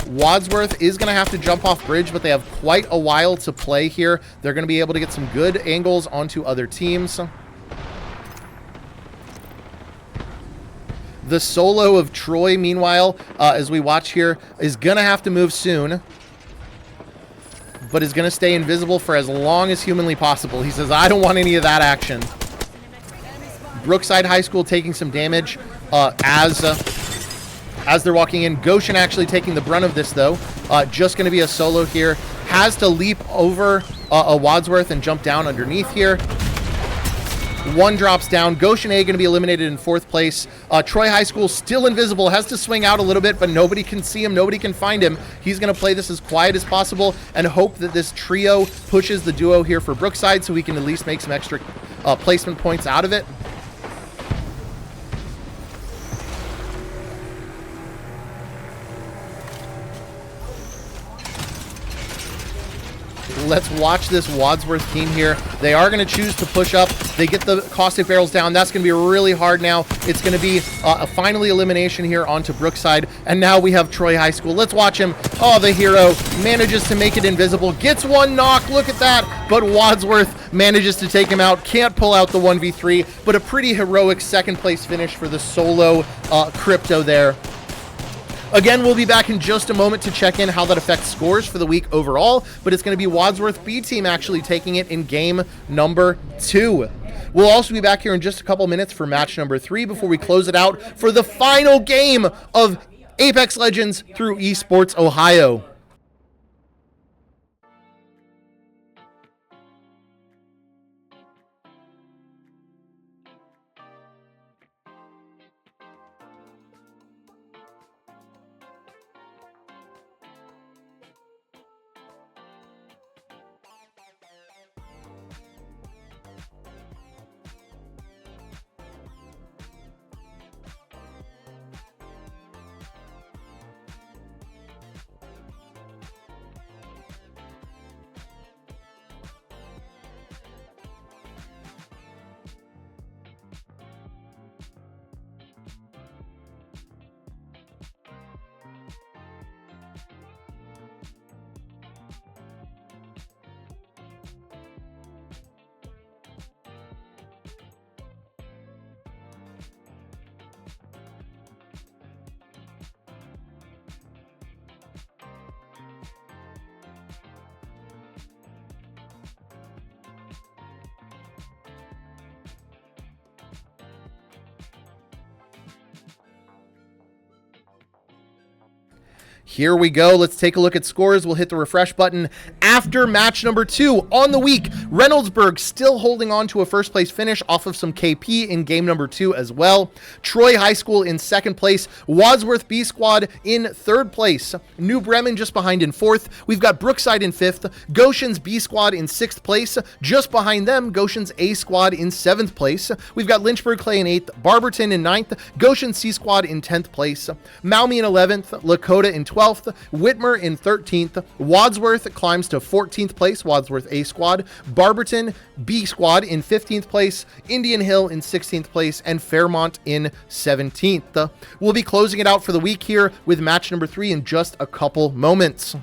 Wadsworth is going to have to jump off bridge, but they have quite a while to play here. They're going to be able to get some good angles onto other teams. The solo of Troy, meanwhile, as we watch here, is going to have to move soon, but is going to stay invisible for as long as humanly possible. He says, I don't want any of that action. Brookside High School taking some damage as they're walking in. Goshen actually taking the brunt of this, though. Just going to be a solo here. Has to leap over a Wadsworth and jump down underneath here. One drops down. Goshen A going to be eliminated in 4th place. Troy High School still invisible, has to swing out a little bit, but nobody can see him, nobody can find him. He's going to play this as quiet as possible and hope that this trio pushes the duo here for Brookside so we can at least make some extra placement points out of it. Let's watch this Wadsworth team here. They are going to choose to push up. They get the caustic barrels down. That's going to be really hard now. It's going to be a finally elimination here onto Brookside. And now we have Troy High School. Let's watch him. Oh, the hero manages to make it invisible. Gets one knock. Look at that. But Wadsworth manages to take him out. Can't pull out the 1v3. But a pretty heroic 2nd place finish for the solo Crypto there. Again, we'll be back in just a moment to check in how that affects scores for the week overall, but it's going to be Wadsworth B team actually taking it in game number 2. We'll also be back here in just a couple minutes for match number 3 before we close it out for the final game of Apex Legends through Esports Ohio. Here we go. Let's take a look at scores. We'll hit the refresh button after match number 2 on the week. Reynoldsburg still holding on to a 1st place finish off of some KP in game number 2 as well. Troy High School in 2nd place. Wadsworth B Squad in 3rd place. New Bremen just behind in 4th. We've got Brookside in 5th. Goshen's B Squad in 6th place. Just behind them, Goshen's A Squad in 7th place. We've got Lynchburg Clay in 8th. Barberton in 9th. Goshen C Squad in 10th place. Maumee in 11th. Lakota in 12th. Whitmer in 13th. Wadsworth climbs to 14th place. Wadsworth A Squad. Barberton B Squad in 15th place. Indian Hill in 16th place. And Fairmont in 17th. We'll be closing it out for the week here with match number 3 in just a couple moments.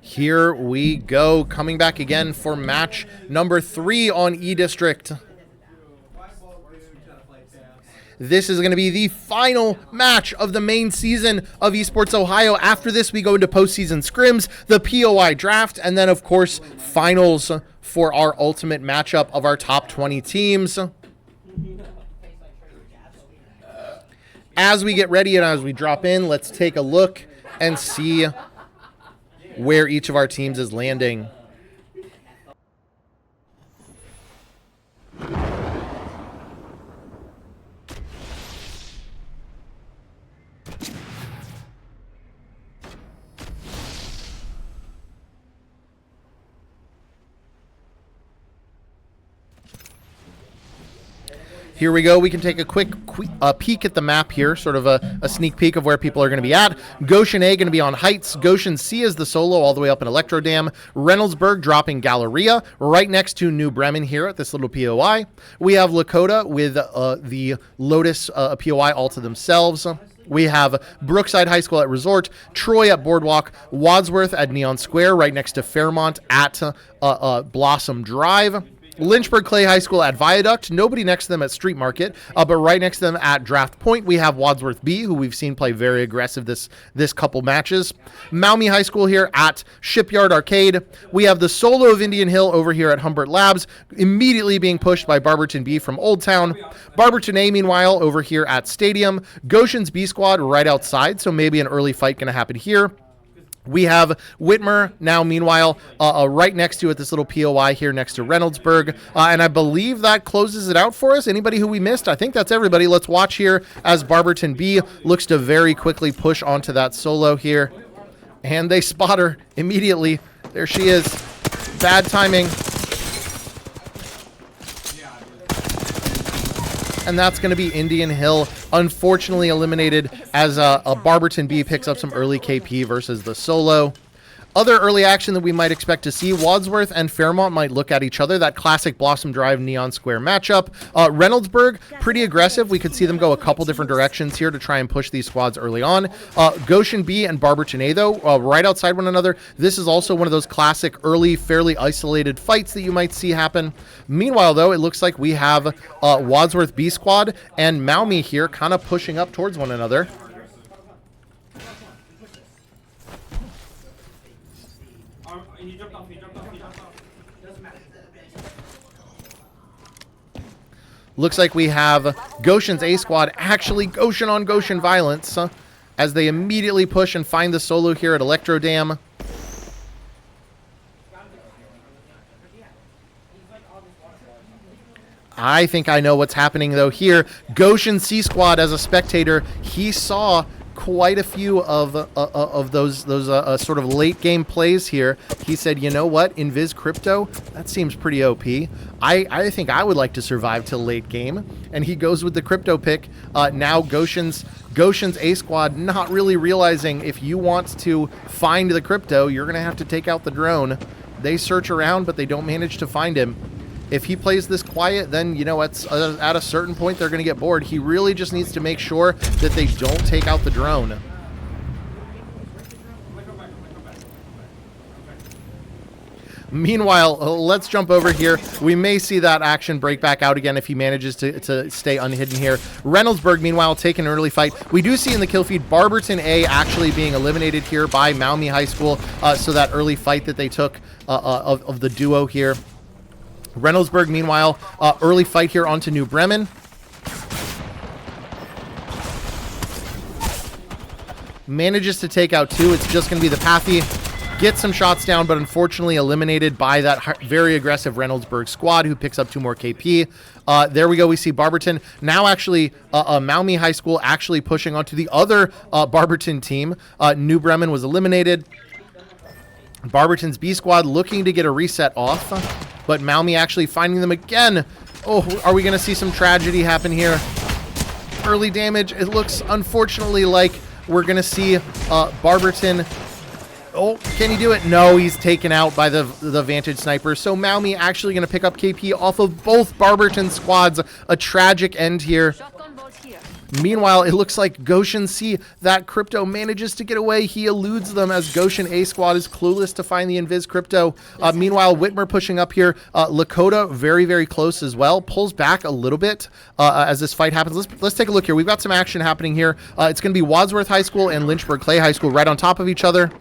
Here we go, coming back again for match number 3 on E-District. This is going to be the final match of the main season of Esports Ohio. After this, we go into postseason scrims, the POI draft, and then, of course, finals for our ultimate matchup of our top 20 teams. As we get ready and as we drop in, let's take a look and see where each of our teams is landing. Here we go. We can take a quick peek at the map here, sort of a sneak peek of where people are going to be at. Goshen A going to be on Heights. Goshen C is the solo all the way up in Electro Dam. Reynoldsburg dropping Galleria right next to New Bremen here at this little POI. We have Lakota with the Lotus POI all to themselves. We have Brookside High School at Resort, Troy at Boardwalk, Wadsworth at Neon Square right next to Fairmont at Blossom Drive. Lynchburg Clay High School at Viaduct, nobody next to them at Street Market, but right next to them at Draft Point, we have Wadsworth B, who we've seen play very aggressive this couple matches. Maumee High School here at Shipyard Arcade. We have the solo of Indian Hill over here at Humbert Labs, immediately being pushed by Barberton B from Old Town. Barberton A, meanwhile, over here at Stadium. Goshen's B Squad right outside, so maybe an early fight going to happen here. We have Whitmer now, meanwhile, right next to it, this little POI here next to Reynoldsburg. And I believe that closes it out for us. Anybody who we missed? I think that's everybody. Let's watch here as Barberton B looks to very quickly push onto that solo here. And they spot her immediately. There she is. Bad timing. And that's going to be Indian Hill, unfortunately eliminated as a Barberton B picks up some early KP versus the solo. Other early action that we might expect to see, Wadsworth and Fairmont might look at each other, that classic Blossom Drive Neon Square matchup. Reynoldsburg, pretty aggressive. We could see them go a couple different directions here to try and push these squads early on. Goshen B and Barberton A, though, right outside one another. This is also one of those classic early, fairly isolated fights that you might see happen. Meanwhile, though, it looks like we have Wadsworth B squad and Maumee here kind of pushing up towards one another. Looks like we have Goshen's A squad actually Goshen on Goshen violence as they immediately push and find the solo here at Electro Dam. I think I know what's happening though here. Goshen C squad as a spectator, he saw quite a few of those sort of late game plays here. He said, you know what, Invis Crypto, that seems pretty OP. I think I would like to survive till late game. And he goes with the crypto pick. Now Goshen's A squad not really realizing if you want to find the crypto, you're going to have to take out the drone. They search around, but they don't manage to find him. If he plays this quiet, then, you know, at a certain point, they're going to get bored. He really just needs to make sure that they don't take out the drone. Meanwhile, let's jump over here. We may see that action break back out again if he manages to stay unhidden here. Reynoldsburg, meanwhile, taking an early fight. We do see in the kill feed Barberton A actually being eliminated here by Maumee High School. So that early fight that they took of the duo here. Reynoldsburg, meanwhile, early fight here onto New Bremen. Manages to take out two. It's just going to be the Pathy. Gets some shots down, but unfortunately eliminated by that very aggressive Reynoldsburg squad who picks up 2 more KP. There we go. We see Barberton now actually Maumee High School actually pushing onto the other Barberton team. New Bremen was eliminated. Barberton's B squad looking to get a reset off, but Maumee actually finding them again. Oh, are we going to see some tragedy happen here? Early damage. It looks unfortunately like we're going to see Barberton. Oh, can he do it? No, he's taken out by the Vantage Sniper. So Maumee actually going to pick up KP off of both Barberton squads. A tragic end here. Meanwhile, it looks like Goshen C, that Crypto manages to get away. He eludes them as Goshen A squad is clueless to find the Invis Crypto. Meanwhile, Whitmer pushing up here. Lakota very, very close as well. Pulls back a little bit as this fight happens. Let's take a look here. We've got some action happening here. It's going to be Wadsworth High School and Lynchburg Clay High School right on top of each other.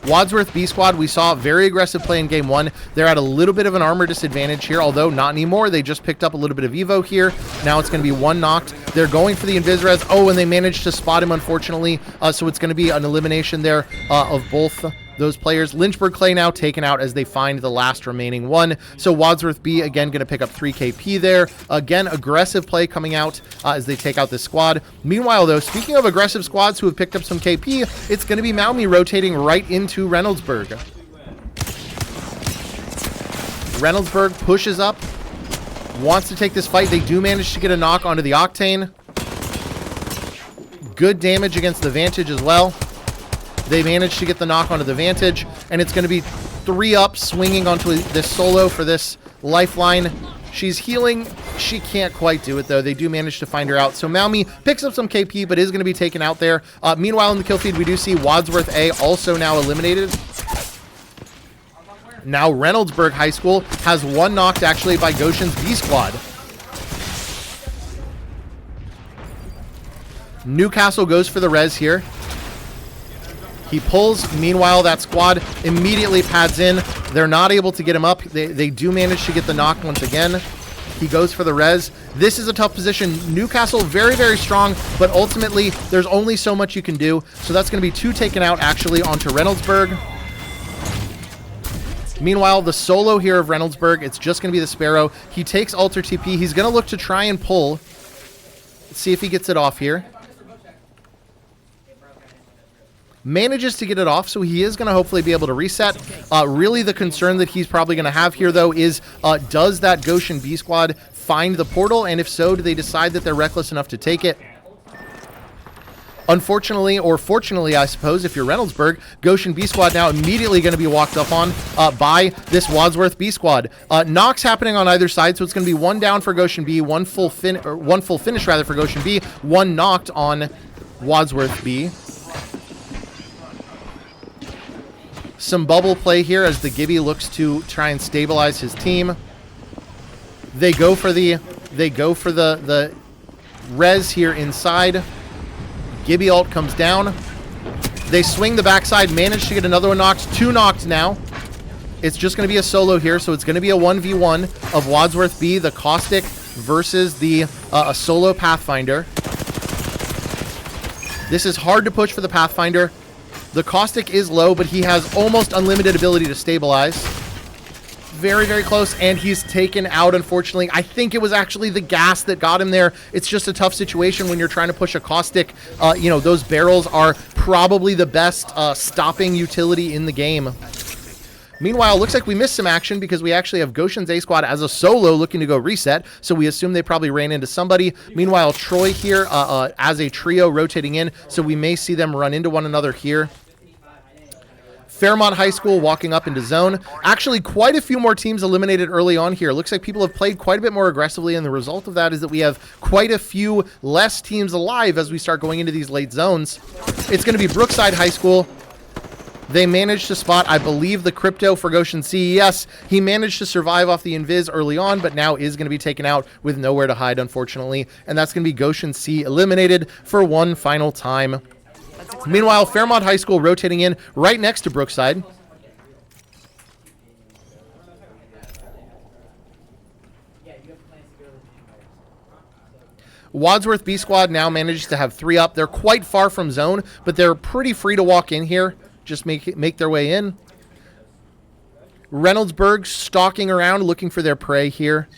Wadsworth B squad, we saw very aggressive play in game 1. They're at a little bit of an armor disadvantage here, although not anymore. They just picked up a little bit of Evo here. Now it's going to be one knocked. They're going for the Invis Res. Oh, and they managed to spot him, unfortunately. So it's going to be an elimination there of both those players. Lynchburg Clay now taken out as they find the last remaining one. So Wadsworth B, again, going to pick up 3 KP there. Again, aggressive play coming out as they take out this squad. Meanwhile, though, speaking of aggressive squads who have picked up some KP, it's going to be Maumee rotating right into Reynoldsburg. Reynoldsburg pushes up, wants to take this fight. They do manage to get a knock onto the Octane. Good damage against the Vantage as well. They managed to get the knock onto the Vantage, and it's going to be 3 up, swinging onto this solo for this lifeline. She's healing. She can't quite do it, though. They do manage to find her out. So Maumee picks up some KP, but is going to be taken out there. Meanwhile, in the kill feed, we do see Wadsworth A also now eliminated. Now Reynoldsburg High School has 1 knocked, actually, by Goshen's B squad. Newcastle goes for the res here. He pulls. Meanwhile, that squad immediately pads in. They're not able to get him up. They do manage to get the knock once again. He goes for the res. This is a tough position. Newcastle very, very strong, but ultimately there's only so much you can do. So that's going to be 2 taken out actually onto Reynoldsburg. Meanwhile, the solo here of Reynoldsburg, it's just going to be the Sparrow. He takes Alter TP. He's going to look to try and pull. Let's see if he gets it off here. Manages to get it off, so he is going to hopefully be able to reset. Really the concern that he's probably going to have here, though, is does that Goshen B squad find the portal? And if so, do they decide that they're reckless enough to take it? Unfortunately, or fortunately, I suppose, if you're Reynoldsburg, Goshen B squad now immediately going to be walked up on by this Wadsworth B squad. Knocks happening on either side, so it's going to be 1 down for Goshen B, one full finish rather for Goshen B, 1 knocked on Wadsworth B. Some bubble play here as the Gibby looks to try and stabilize his team. They go for the res here inside. Gibby ult comes down. They swing the backside, manage to get another one knocked. 2 knocked now. It's just going to be a solo here, so it's going to be a 1v1 of Wadsworth B, the Caustic, versus the a solo Pathfinder. This is hard to push for the Pathfinder. The Caustic is low, but he has almost unlimited ability to stabilize. Very, very close, and he's taken out, unfortunately. I think it was actually the gas that got him there. It's just a tough situation when you're trying to push a Caustic. You know, those barrels are probably the best stopping utility in the game. Meanwhile, looks like we missed some action because we actually have Goshen's A squad as a solo looking to go reset, so we assume they probably ran into somebody. Meanwhile, Troy here as a trio rotating in, so we may see them run into one another here. Fairmont High School walking up into zone. Actually, quite a few more teams eliminated early on here. Looks like people have played quite a bit more aggressively, and the result of that is that we have quite a few less teams alive as we start going into these late zones. It's going to be Brookside High School. They managed to spot, I believe, the Crypto for Goshen C. Yes, he managed to survive off the Invis early on, but now is going to be taken out with nowhere to hide, unfortunately. And that's going to be Goshen C eliminated for one final time. Meanwhile, Fairmont High School rotating in right next to Brookside. Wadsworth B squad now manages to have 3 up. They're quite far from zone, but they're pretty free to walk in here. Just make their way in. Reynoldsburg stalking around looking for their prey here.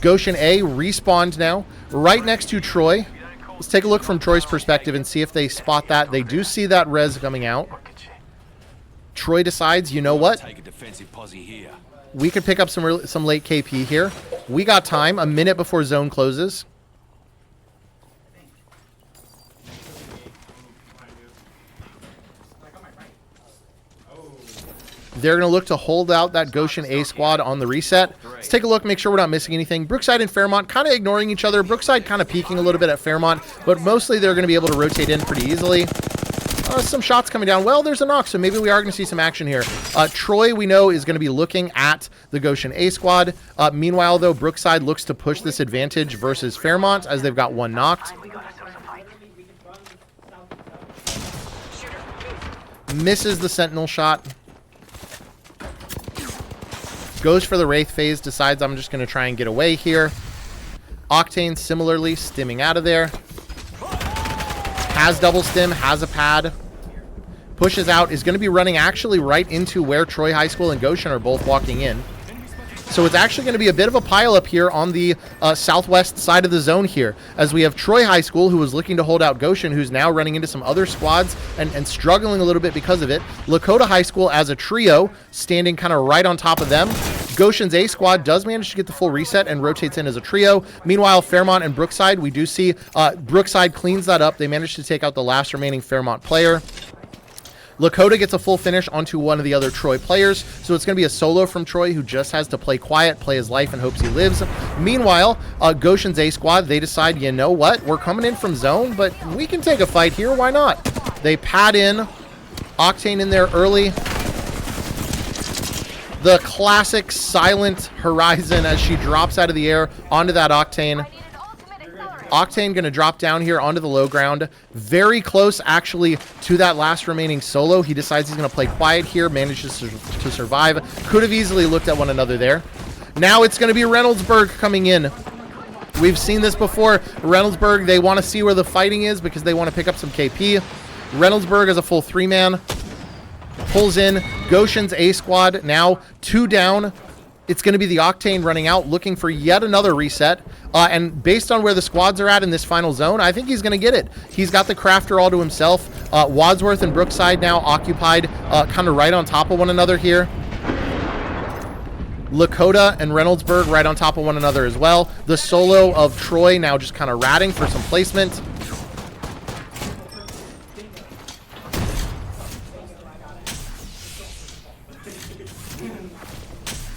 Goshen A respawned now right next to Troy. Let's take a look from Troy's perspective and see if they spot that. They do see that res coming out. Troy decides, you know what? Take a defensive posse here. We could pick up some late KP here. We got time, a minute before zone closes. They're going to look to hold out that Goshen A squad on the reset. Let's take a look, make sure we're not missing anything. Brookside and Fairmont kind of ignoring each other. Brookside kind of peeking a little bit at Fairmont, but mostly they're going to be able to rotate in pretty easily. Some shots coming down. Well, there's a knock, so maybe we are going to see some action here. Troy, we know, is going to be looking at the Goshen A squad. Meanwhile, though, Brookside looks to push this advantage versus Fairmont as they've got one knocked. Misses the Sentinel shot. Goes for the Wraith phase, decides I'm just going to try and get away here. Octane similarly stimming out of there. Has double stim, has a pad. Pushes out, is going to be running actually right into where Troy High School and Goshen are both walking in. So it's actually going to be a bit of a pileup here on the southwest side of the zone here, as we have Troy High School, who was looking to hold out Goshen, who's now running into some other squads and struggling a little bit because of it. Lakota High School as a trio, standing kind of right on top of them. Goshen's A squad does manage to get the full reset and rotates in as a trio. Meanwhile, Fairmont and Brookside, we do see Brookside cleans that up. They managed to take out the last remaining Fairmont player. Lakota gets a full finish onto one of the other Troy players, so it's going to be a solo from Troy who just has to play quiet, play his life, and hopes he lives. Meanwhile, Goshen's A squad, they decide, you know what, we're coming in from zone, but we can take a fight here, why not? They pad in, Octane in there early. The classic silent horizon as she drops out of the air onto that Octane. Octane going to drop down here onto the low ground. Very close, actually, to that last remaining solo. He decides he's going to play quiet here, manages to survive. Could have easily looked at one another there. Now it's going to be Reynoldsburg coming in. We've seen this before. Reynoldsburg, they want to see where the fighting is because they want to pick up some KP. Reynoldsburg is a full three-man. Pulls in. Goshen's A squad now 2 down. It's going to be the Octane running out, looking for yet another reset. And based on where the squads are at in this final zone, I think he's going to get it. He's got the Crafter all to himself. Wadsworth and Brookside now occupied kind of right on top of one another here. Lakota and Reynoldsburg right on top of one another as well. The solo of Troy now just kind of ratting for some placement.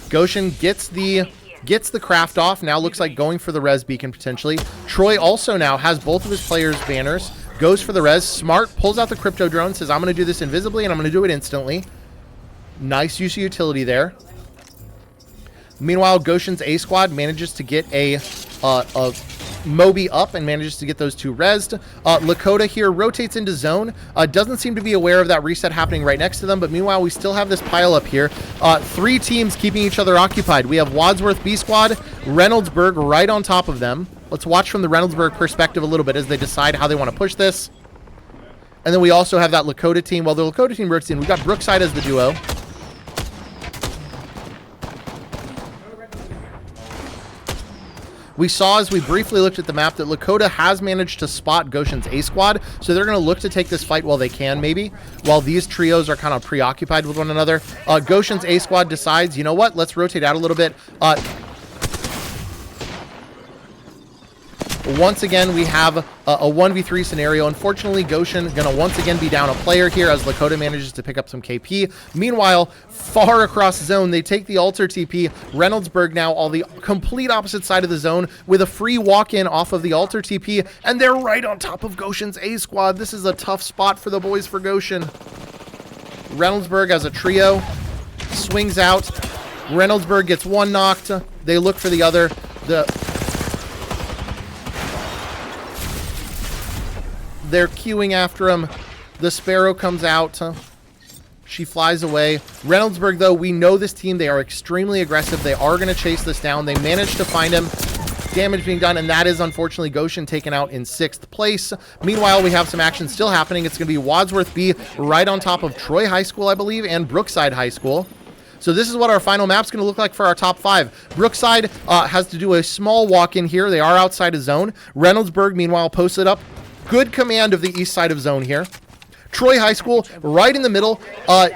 Goshen gets the craft off. Now looks like going for the res beacon potentially. Troy also now has both of his players' banners. Goes for the res. Smart pulls out the crypto drone. Says, I'm going to do this invisibly and I'm going to do it instantly. Nice use of utility there. Meanwhile, Goshen's A squad manages to get a Moby up and manages to get those 2 rezzed. Lakota here rotates into zone. Doesn't seem to be aware of that reset happening right next to them, but meanwhile, we still have this pile up here. 3 teams keeping each other occupied. We have Wadsworth B squad, Reynoldsburg right on top of them. Let's watch from the Reynoldsburg perspective a little bit as they decide how they want to push this. And then we also have that Lakota team. Well, the Lakota team rotates in. We've got Brookside as the duo. We saw as we briefly looked at the map that Lakota has managed to spot Goshen's A squad, so they're going to look to take this fight while they can, maybe, while these trios are kind of preoccupied with one another. Goshen's A squad decides, you know what, let's rotate out a little bit. Once again, we have a 1v3 scenario. Unfortunately, Goshen going to once again be down a player here as Lakota manages to pick up some KP. Meanwhile, far across the zone, they take the altar TP. Reynoldsburg now on the complete opposite side of the zone with a free walk-in off of the altar TP, and they're right on top of Goshen's A squad. This is a tough spot for the boys for Goshen. Reynoldsburg as a trio swings out. Reynoldsburg gets one knocked. They look for the other. They're queuing after him. The Sparrow comes out. She flies away. Reynoldsburg, though, we know this team. They are extremely aggressive. They are going to chase this down. They managed to find him. Damage being done, and that is, unfortunately, Goshen taken out in 6th place. Meanwhile, we have some action still happening. It's going to be Wadsworth B right on top of Troy High School, I believe, and Brookside High School. So this is what our final map's going to look like for our top 5. Brookside has to do a small walk-in here. They are outside of zone. Reynoldsburg, meanwhile, posted up. Good command of the east side of zone here. Troy High School right in the middle.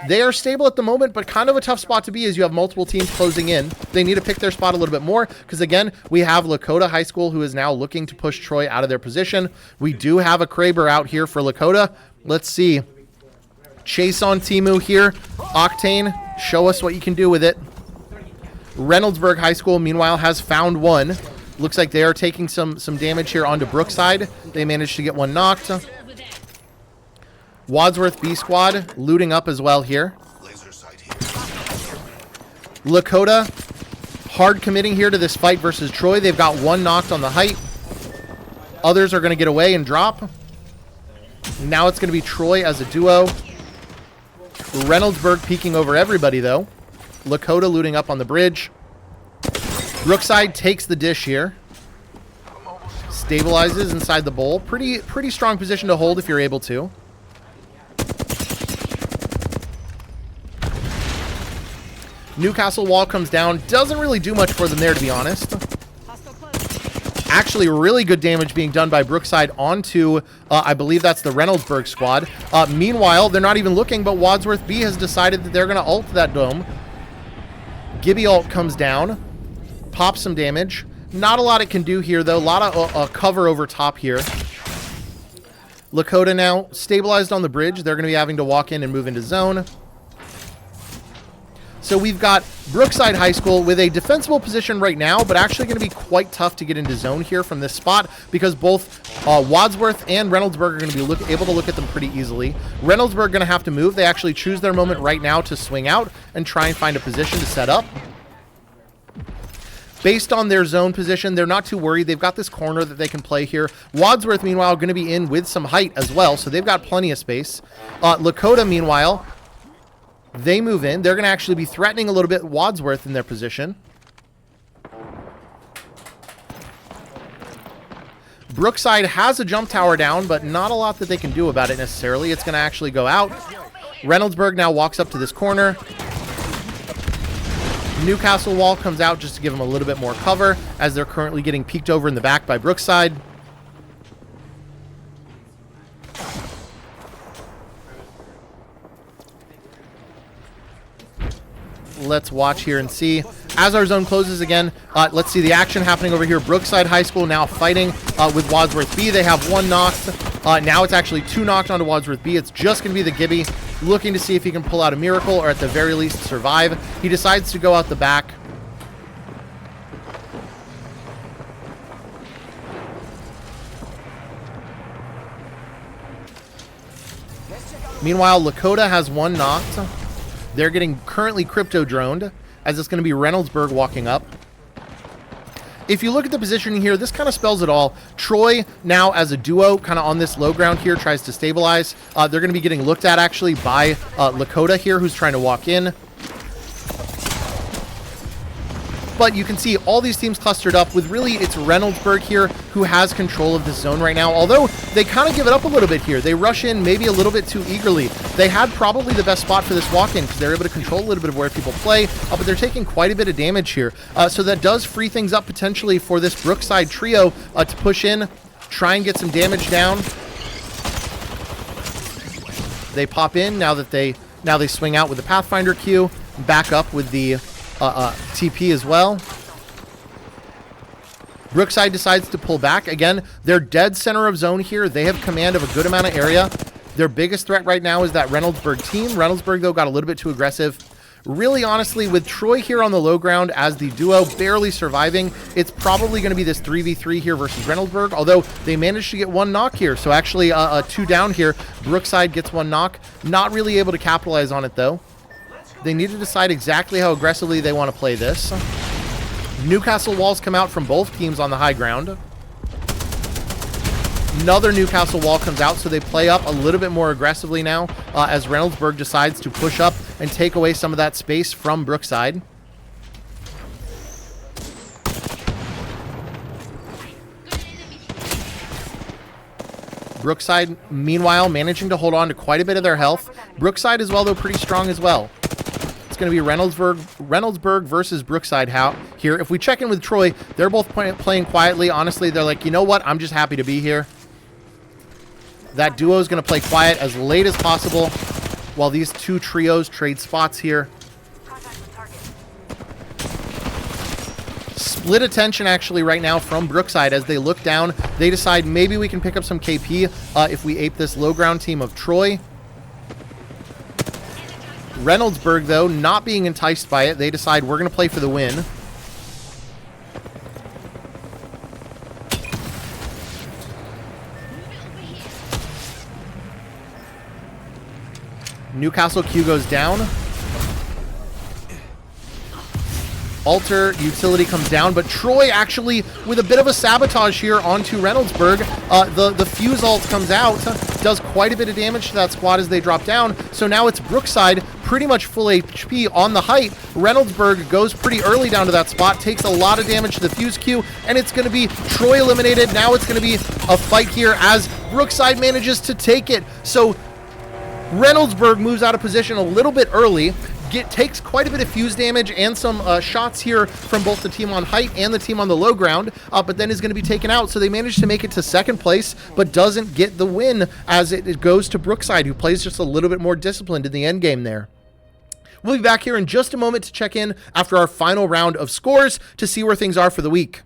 They are stable at the moment, but kind of a tough spot to be as you have multiple teams closing in. They need to pick their spot a little bit more because, again, we have Lakota High School who is now looking to push Troy out of their position. We do have a Kraber out here for Lakota. Let's see. Chase on Timu here. Octane, show us what you can do with it. Reynoldsburg High School, meanwhile, has found one. Looks like they are taking some damage here onto Brookside. They managed to get one knocked. Wadsworth B squad looting up as well here. Lakota hard committing here to this fight versus Troy. They've got one knocked on the height. Others are going to get away and drop. Now it's going to be Troy as a duo. Reynoldsburg peeking over everybody, though. Lakota looting up on the bridge. Brookside takes the dish here. Stabilizes inside the bowl. Pretty strong position to hold if you're able to. Newcastle wall comes down. Doesn't really do much for them there, to be honest. Actually, really good damage being done by Brookside onto, I believe that's the Reynoldsburg squad. Meanwhile, they're not even looking, but Wadsworth B has decided that they're going to ult that dome. Gibby ult comes down. Pops some damage. Not a lot it can do here, though. A lot of cover over top here. Lakota now stabilized on the bridge. They're going to be having to walk in and move into zone. So we've got Brookside High School with a defensible position right now, but actually going to be quite tough to get into zone here from this spot because both Wadsworth and Reynoldsburg are going to be able to look at them pretty easily. Reynoldsburg going to have to move. They actually choose their moment right now to swing out and try and find a position to set up. Based on their zone position, they're not too worried. They've got this corner that they can play here. Wadsworth, meanwhile, going to be in with some height as well, so they've got plenty of space. Lakota, meanwhile, they move in. They're going to actually be threatening a little bit Wadsworth in their position. Brookside has a jump tower down, but not a lot that they can do about it necessarily. It's going to actually go out. Reynoldsburg now walks up to this corner. Newcastle wall comes out just to give them a little bit more cover as they're currently getting peeked over in the back by Brookside. Let's watch here and see. As our zone closes again, let's see the action happening over here. Brookside High School now fighting with Wadsworth B. They have one knocked. Now it's actually two knocked onto Wadsworth B. It's just going to be the Gibby looking to see if he can pull out a miracle or at the very least survive. He decides to go out the back. Meanwhile, Lakota has one knocked. They're getting currently crypto droned as it's going to be Reynoldsburg walking up. If you look at the positioning here, this kind of spells it all. Troy now as a duo kind of on this low ground here tries to stabilize. They're going to be getting looked at actually by Lakota here who's trying to walk in. But you can see all these teams clustered up with really it's Reynoldsburg here who has control of this zone right now. Although they kind of give it up a little bit here. They rush in maybe a little bit too eagerly. They had probably the best spot for this walk-in because they're able to control a little bit of where people play, but they're taking quite a bit of damage here. So that does free things up potentially for this Brookside trio to push in, try and get some damage down. They pop in now they swing out with the Pathfinder Q, back up with the TP as well. Brookside decides to pull back. Again, they're dead center of zone here. They have command of a good amount of area. Their biggest threat right now is that Reynoldsburg team. Reynoldsburg, though, got a little bit too aggressive. Really, honestly, with Troy here on the low ground as the duo barely surviving, it's probably going to be this 3v3 here versus Reynoldsburg, although they managed to get one knock here. So actually, two down here. Brookside gets one knock. Not really able to capitalize on it, though. They need to decide exactly how aggressively they want to play this. Newcastle walls come out from both teams on the high ground. Another Newcastle wall comes out, so they play up a little bit more aggressively now as Reynoldsburg decides to push up and take away some of that space from Brookside. Brookside, meanwhile, managing to hold on to quite a bit of their health. Brookside as well, though, pretty strong as well. Going to be Reynoldsburg versus Brookside here. If we check in with Troy, they're both playing quietly. Honestly, they're like, you know what? I'm just happy to be here. That duo is going to play quiet as late as possible while these two trios trade spots here. Split attention actually right now from Brookside as they look down. They decide maybe we can pick up some KP if we ape this low ground team of Troy. Reynoldsburg, though, not being enticed by it, they decide we're going to play for the win. Newcastle Q goes down. Alter utility comes down, but Troy actually with a bit of a sabotage here onto Reynoldsburg. The fuse ult comes out, does quite a bit of damage to that squad as they drop down. So now it's Brookside, pretty much full HP on the height. Reynoldsburg goes pretty early down to that spot, takes a lot of damage to the fuse Q, and it's going to be Troy eliminated. Now it's going to be a fight here as Brookside manages to take it. So Reynoldsburg moves out of position a little bit early, takes quite a bit of fuse damage and some shots here from both the team on height and the team on the low ground, but then is going to be taken out. So they manage to make it to second place, but doesn't get the win as it goes to Brookside, who plays just a little bit more disciplined in the end game there. We'll be back here in just a moment to check in after our final round of scores to see where things are for the week.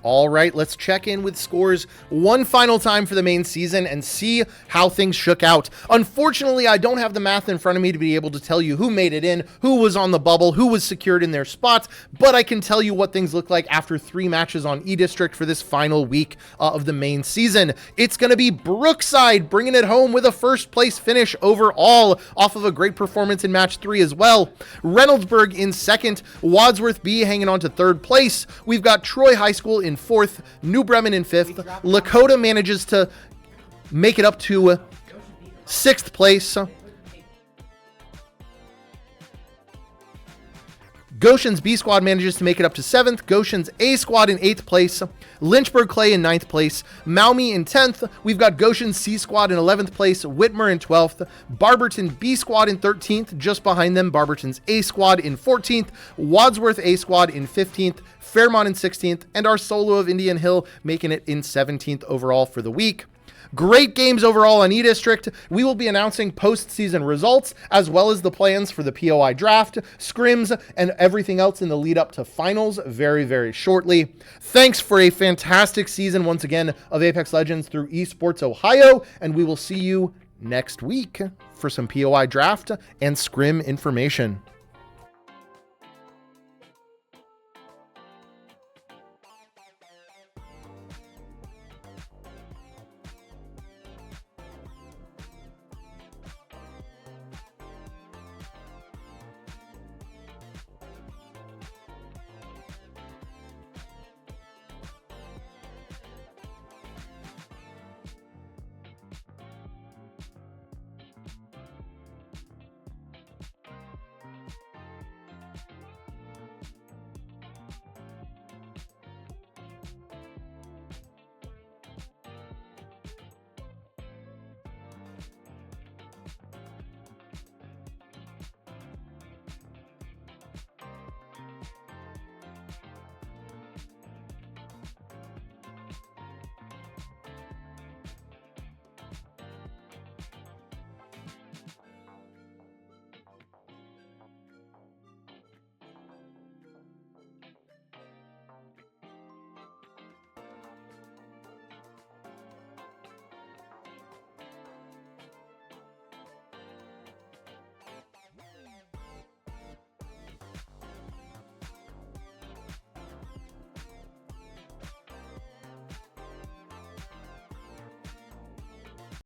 All right, let's check in with scores one final time for the main season and see how things shook out. Unfortunately, I don't have the math in front of me to be able to tell you who made it in, who was on the bubble, who was secured in their spots, but I can tell you what things look like after 3 matches on E-District for this final week of the main season. It's going to be Brookside bringing it home with a first place finish overall off of a great performance in match 3 as well. Reynoldsburg in second, Wadsworth B hanging on to third place. We've got Troy High School in fourth, New Bremen in fifth. Lakota manages to make it up to sixth place. Goshen's B squad manages to make it up to 7th. Goshen's A squad in 8th place. Lynchburg Clay in 9th place. Maumee in 10th. We've got Goshen's C squad in 11th place. Whitmer in 12th. Barberton B squad in 13th. Just behind them, Barberton's A squad in 14th. Wadsworth A squad in 15th. Fairmont in 16th. And our solo of Indian Hill making it in 17th overall for the week. Great games overall on E-District. We will be announcing postseason results as well as the plans for the POI draft, scrims, and everything else in the lead up to finals very, very shortly. Thanks for a fantastic season once again of Apex Legends through Esports Ohio, and we will see you next week for some POI draft and scrim information.